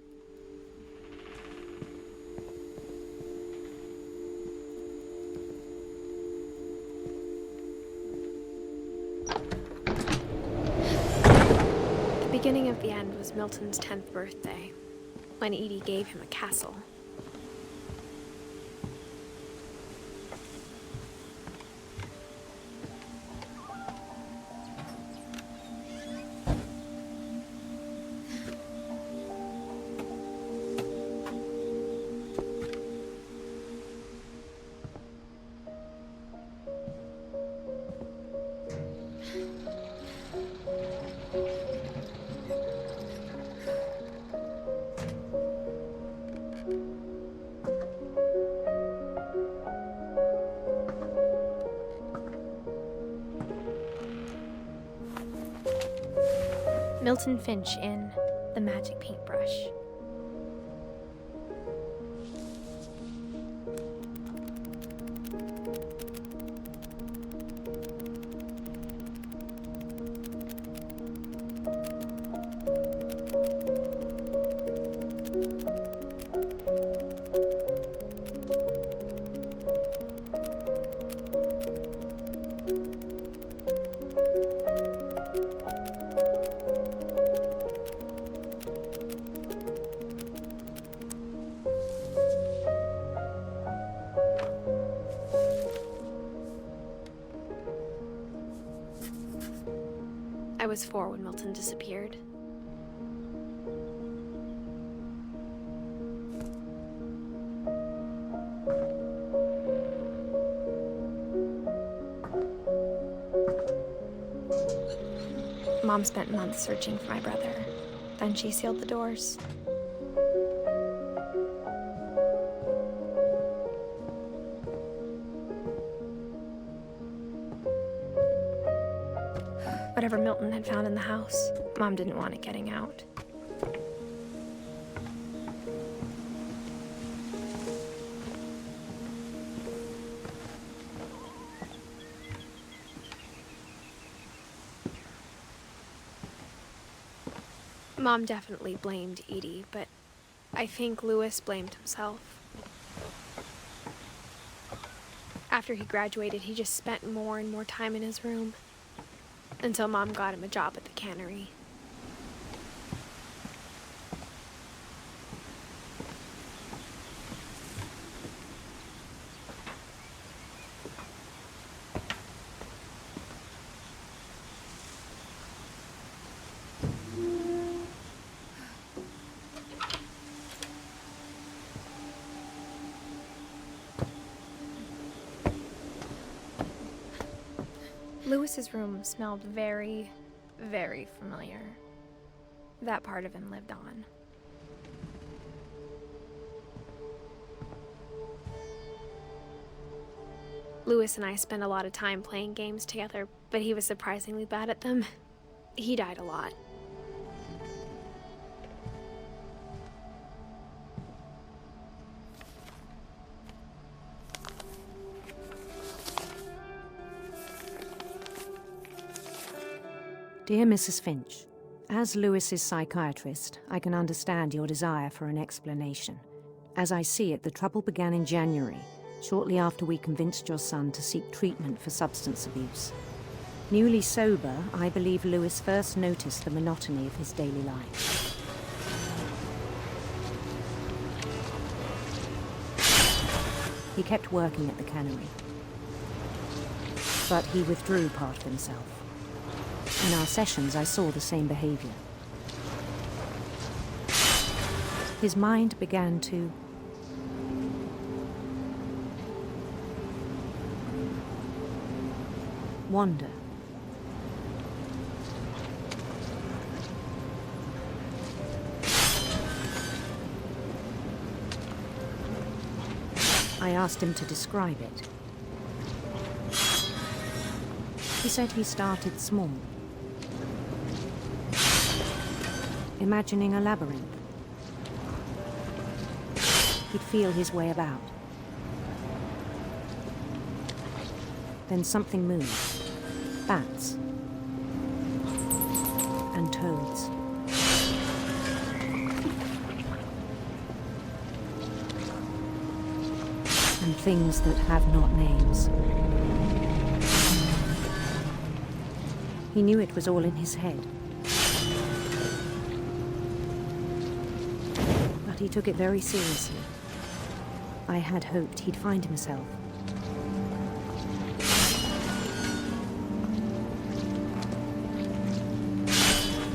N: The beginning of the end was Milton's 10th birthday, when Edie gave him a castle. Milton Finch in The Magic Paintbrush. I was 4 when Milton disappeared. Mom spent months searching for my brother. Then she sealed the doors. Whatever Milton had found in the house, Mom didn't want it getting out. Mom definitely blamed Edie, but I think Louis blamed himself. After he graduated, he just spent more and more time in his room, until Mom got him a job at the cannery. Louis's room smelled very, very familiar. That part of him lived on. Louis and I spent a lot of time playing games together, but he was surprisingly bad at them. He died a lot.
O: Dear Mrs. Finch, as Louis's psychiatrist, I can understand your desire for an explanation. As I see it, the trouble began in January, shortly after we convinced your son to seek treatment for substance abuse. Newly sober, I believe Louis first noticed the monotony of his daily life. He kept working at the cannery, but he withdrew part of himself. In our sessions, I saw the same behavior. His mind began to wander. I asked him to describe it. He said he started small, imagining a labyrinth. He'd feel his way about. Then something moved. Bats. And toads. And things that have not names. He knew it was all in his head. But he took it very seriously. I had hoped he'd find himself.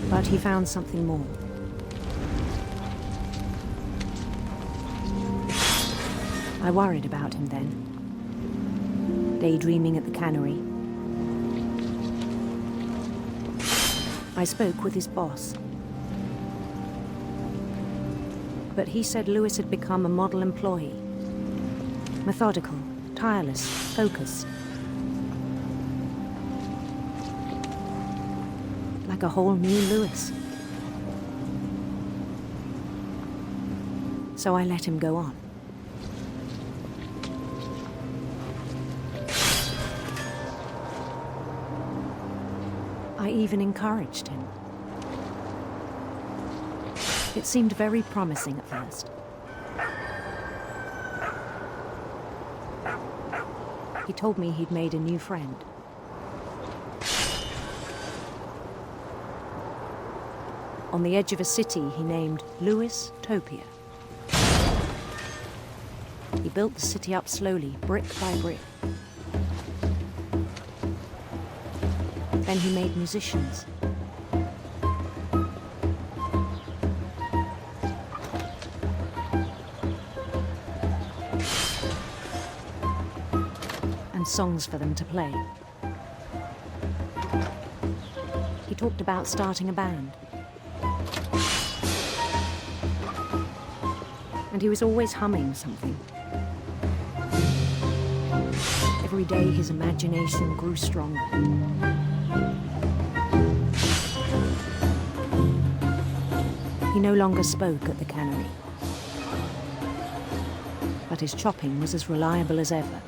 O: But he found something more. I worried about him then, daydreaming at the cannery. I spoke with his boss. But he said Louis had become a model employee. Methodical, tireless, focused. Like a whole new Louis. So I let him go on. I even encouraged him. It seemed very promising at first. He told me he'd made a new friend. On the edge of a city he named Louis Topia. He built the city up slowly, brick by brick. Then he made musicians, songs for them to play. He talked about starting a band. And he was always humming something. Every day his imagination grew stronger. He no longer spoke at the cannery, but his chopping was as reliable as ever.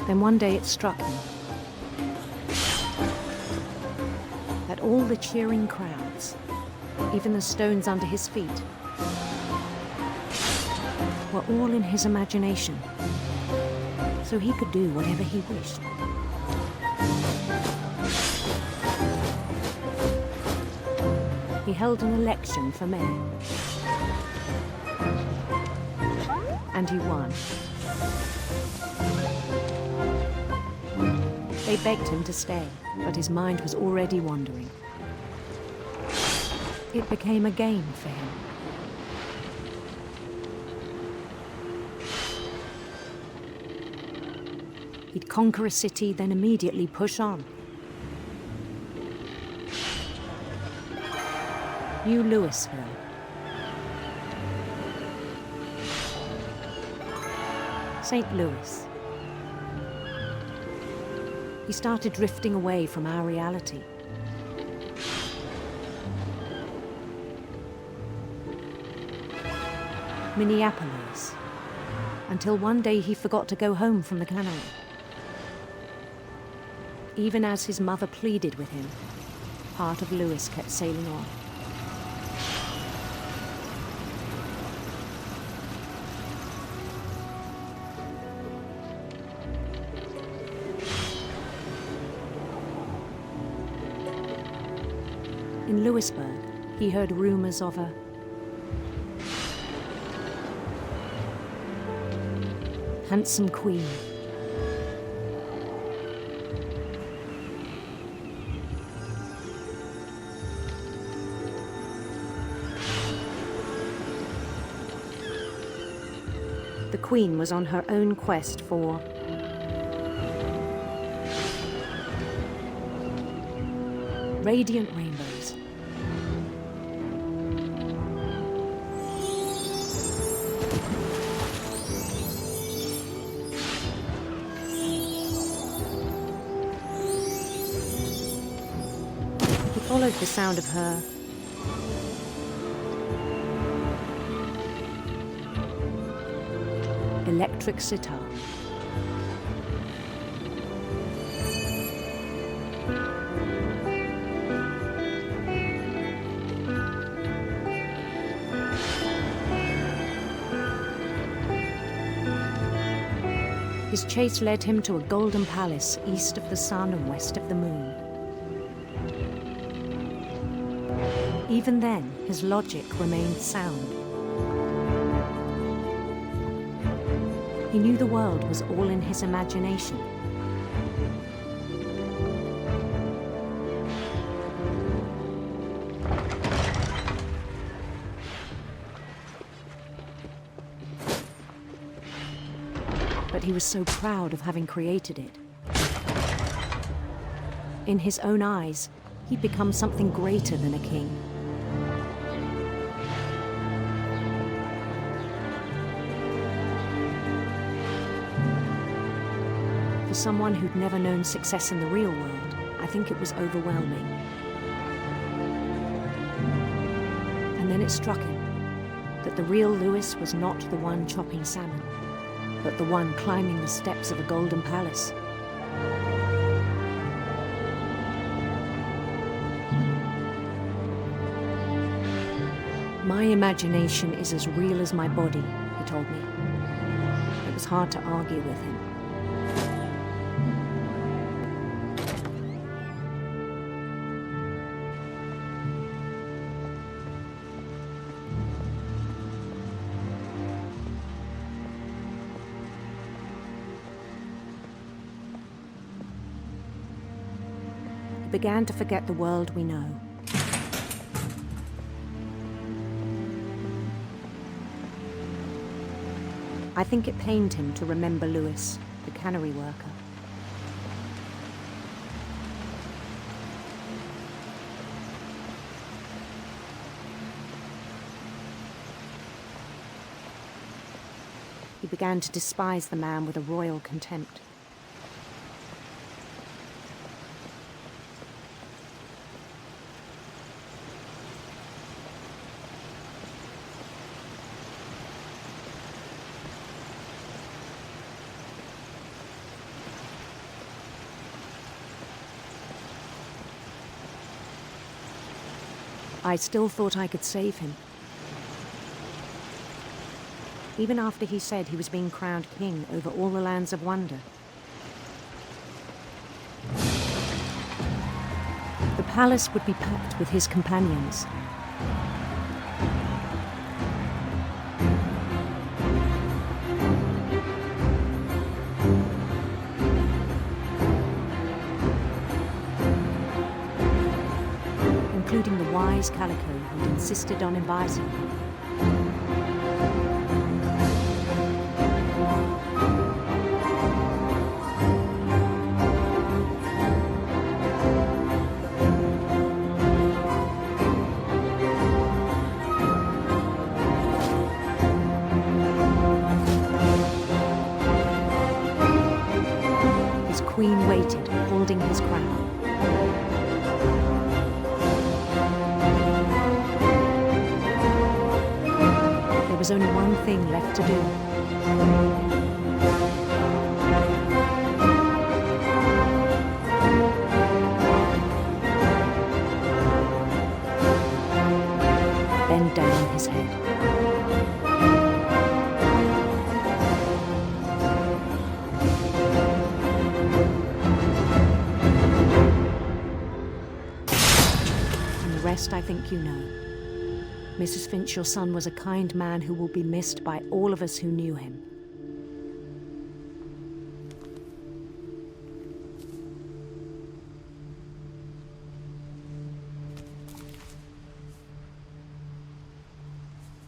O: Then one day it struck him that all the cheering crowds, even the stones under his feet, were all in his imagination, so he could do whatever he wished. He held an election for mayor, and he won. They begged him to stay, but his mind was already wandering. It became a game for him. He'd conquer a city, then immediately push on. New Louisville. St. Louis. He started drifting away from our reality. Minneapolis, until one day he forgot to go home from the cannery. Even as his mother pleaded with him, part of Louis kept sailing on. In Louisburg, he heard rumors of a handsome queen. The queen was on her own quest for radiant rainbows. He followed the sound of her electric sitar. His chase led him to a golden palace east of the sun and west of the moon. Even then, his logic remained sound. He knew the world was all in his imagination. But he was so proud of having created it. In his own eyes, he'd become something greater than a king. For someone who'd never known success in the real world, I think it was overwhelming. And then it struck him that the real Louis was not the one chopping salmon, but the one climbing the steps of a golden palace. My imagination is as real as my body, he told me. It was hard to argue with him. He began to forget the world we know. I think it pained him to remember Lewis, the cannery worker. He began to despise the man with a royal contempt. I still thought I could save him. Even after he said he was being crowned king over all the lands of wonder. The palace would be packed with his companions. Including the wise Calico who'd insisted on inviting him. His queen waited, holding his crown. There was only one thing left to do. Bend down his head. And the rest I think you know. Mrs. Finch, your son was a kind man who will be missed by all of us who knew him.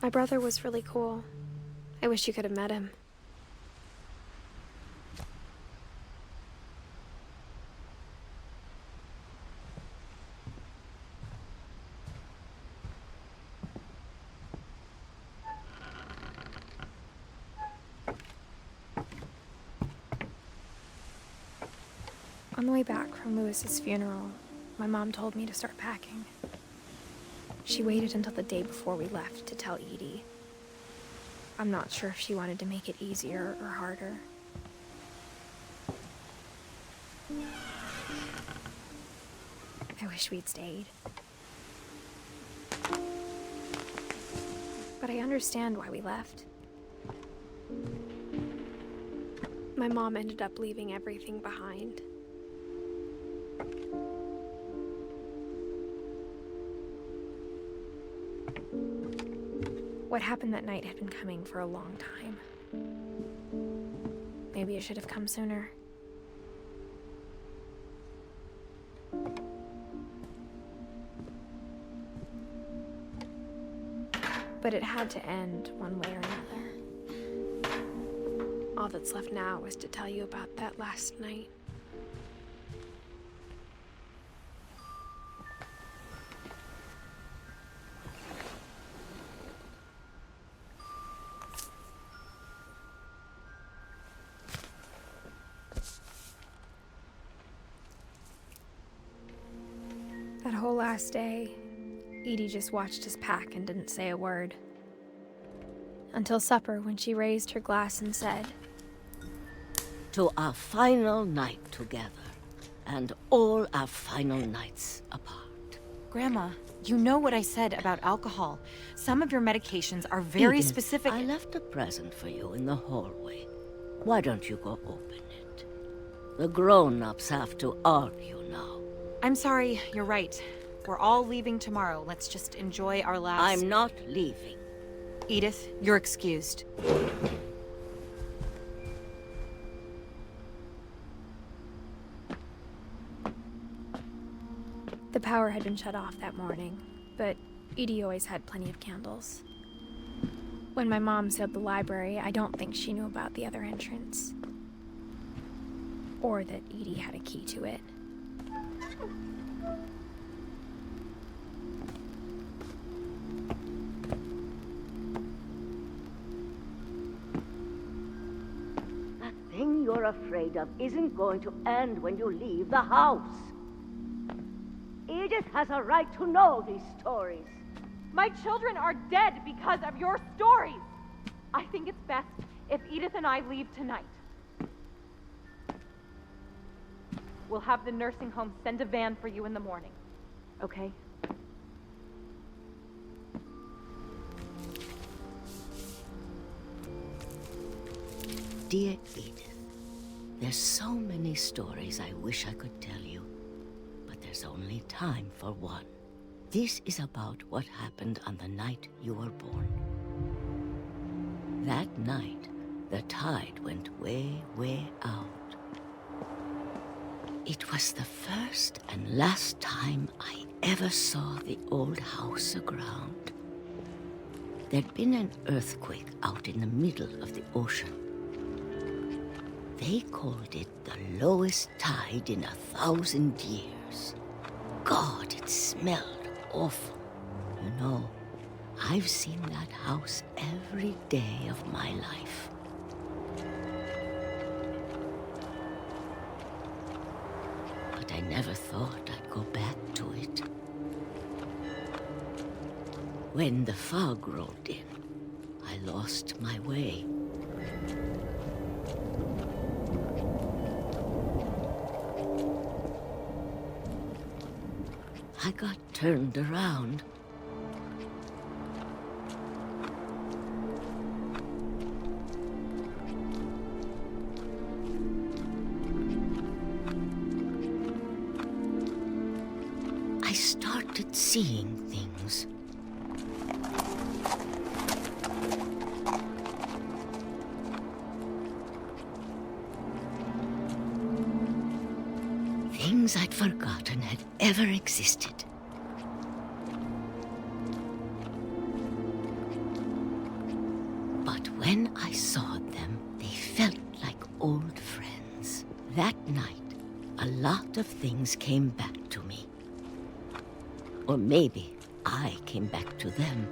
N: My brother was really cool. I wish you could have met him. On the way back from Lewis's funeral, my mom told me to start packing. She waited until the day before we left to tell Edie. I'm not sure if she wanted to make it easier or harder. I wish we'd stayed. But I understand why we left. My mom ended up leaving everything behind. What happened that night had been coming for a long time. Maybe it should have come sooner. But it had to end one way or another. All that's left now is to tell you about that last night. That whole last day, Edie just watched us pack and didn't say a word. Until supper, when she raised her glass and said,
P: "To our final night together, and all our final nights apart."
Q: Grandma, you know what I said about alcohol. Some of your medications are very
P: Edith,
Q: specific.
P: I left a present for you in the hallway. Why don't you go open it? The grown-ups have to argue now.
Q: I'm sorry, you're right. We're all leaving tomorrow. Let's just enjoy our last...
P: I'm not leaving.
Q: Edith, you're excused.
A: The power had been shut off that morning, but Edie always had plenty of candles. When my mom sealed the library, I don't think she knew about the other entrance. Or that Edie had a key to it.
P: That thing you're afraid of isn't going to end when you leave the house. Edith has a right to know these stories.
L: My children are dead because of your stories. I think it's best if Edith and I leave tonight. We'll have the nursing home send a van for you in the morning, okay?
P: Dear Edith, there's so many stories I wish I could tell you, but there's only time for one. This is about what happened on the night you were born. That night, the tide went way, way out. It was the first and last time I ever saw the old house aground. There'd been an earthquake out in the middle of the ocean. They called it the lowest tide in 1,000 years. God, it smelled awful. You know, I've seen that house every day of my life. But I never thought I'd go back to it. When the fog rolled in, I lost my way. I got turned around. I started seeing things. Things I'd forgotten had ever existed. But when I saw them, they felt like old friends. That night, a lot of things came back to me. Or maybe I came back to them.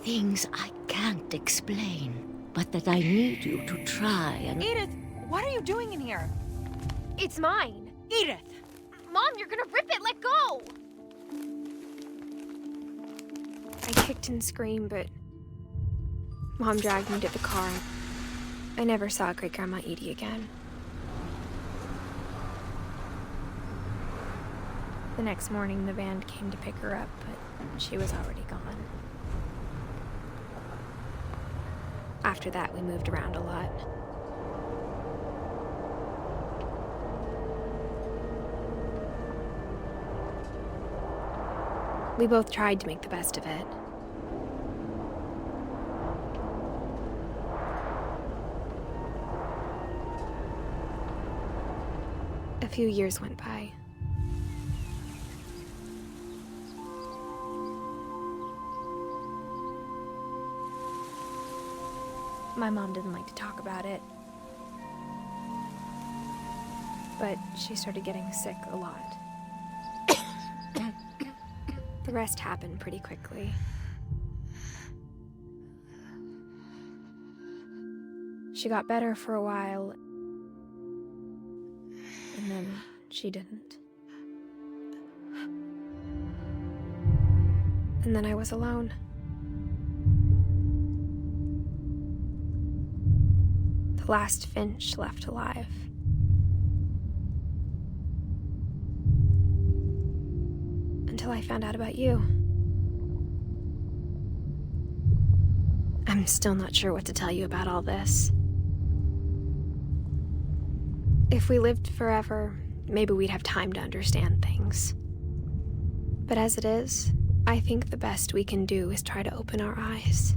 P: Things I can't explain, but that I need you to try and...
L: Edith, what are you doing in here?
A: It's mine.
L: Edith!
A: Mom, you're gonna rip it! Let go! I kicked and screamed, but Mom dragged me to the car. I never saw Great-Grandma Edie again. The next morning, the van came to pick her up, but she was already gone. After that, we moved around a lot. We both tried to make the best of it. A few years went by. My mom didn't like to talk about it. But she started getting sick a lot. The rest happened pretty quickly. She got better for a while, and then she didn't. And then I was alone. The last Finch left alive. Until I found out about you. I'm still not sure what to tell you about all this. If we lived forever, maybe we'd have time to understand things. But as it is, I think the best we can do is try to open our eyes.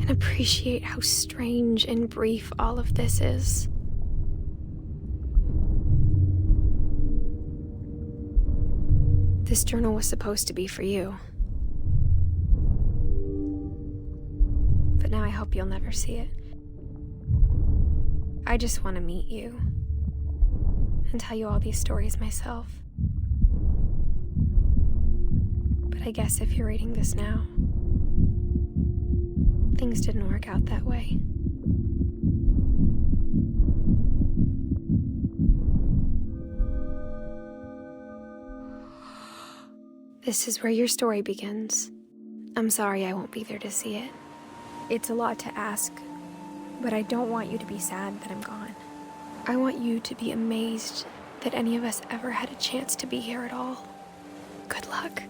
A: And appreciate how strange and brief all of this is.
N: This journal was supposed to be for you. But now I hope you'll never see it. I just want to meet you and tell you all these stories myself. But I guess if you're reading this now, things didn't work out that way. This is where your story begins. I'm sorry I won't be there to see it. It's a lot to ask, but I don't want you to be sad that I'm gone. I want you to be amazed that any of us ever had a chance to be here at all. Good luck.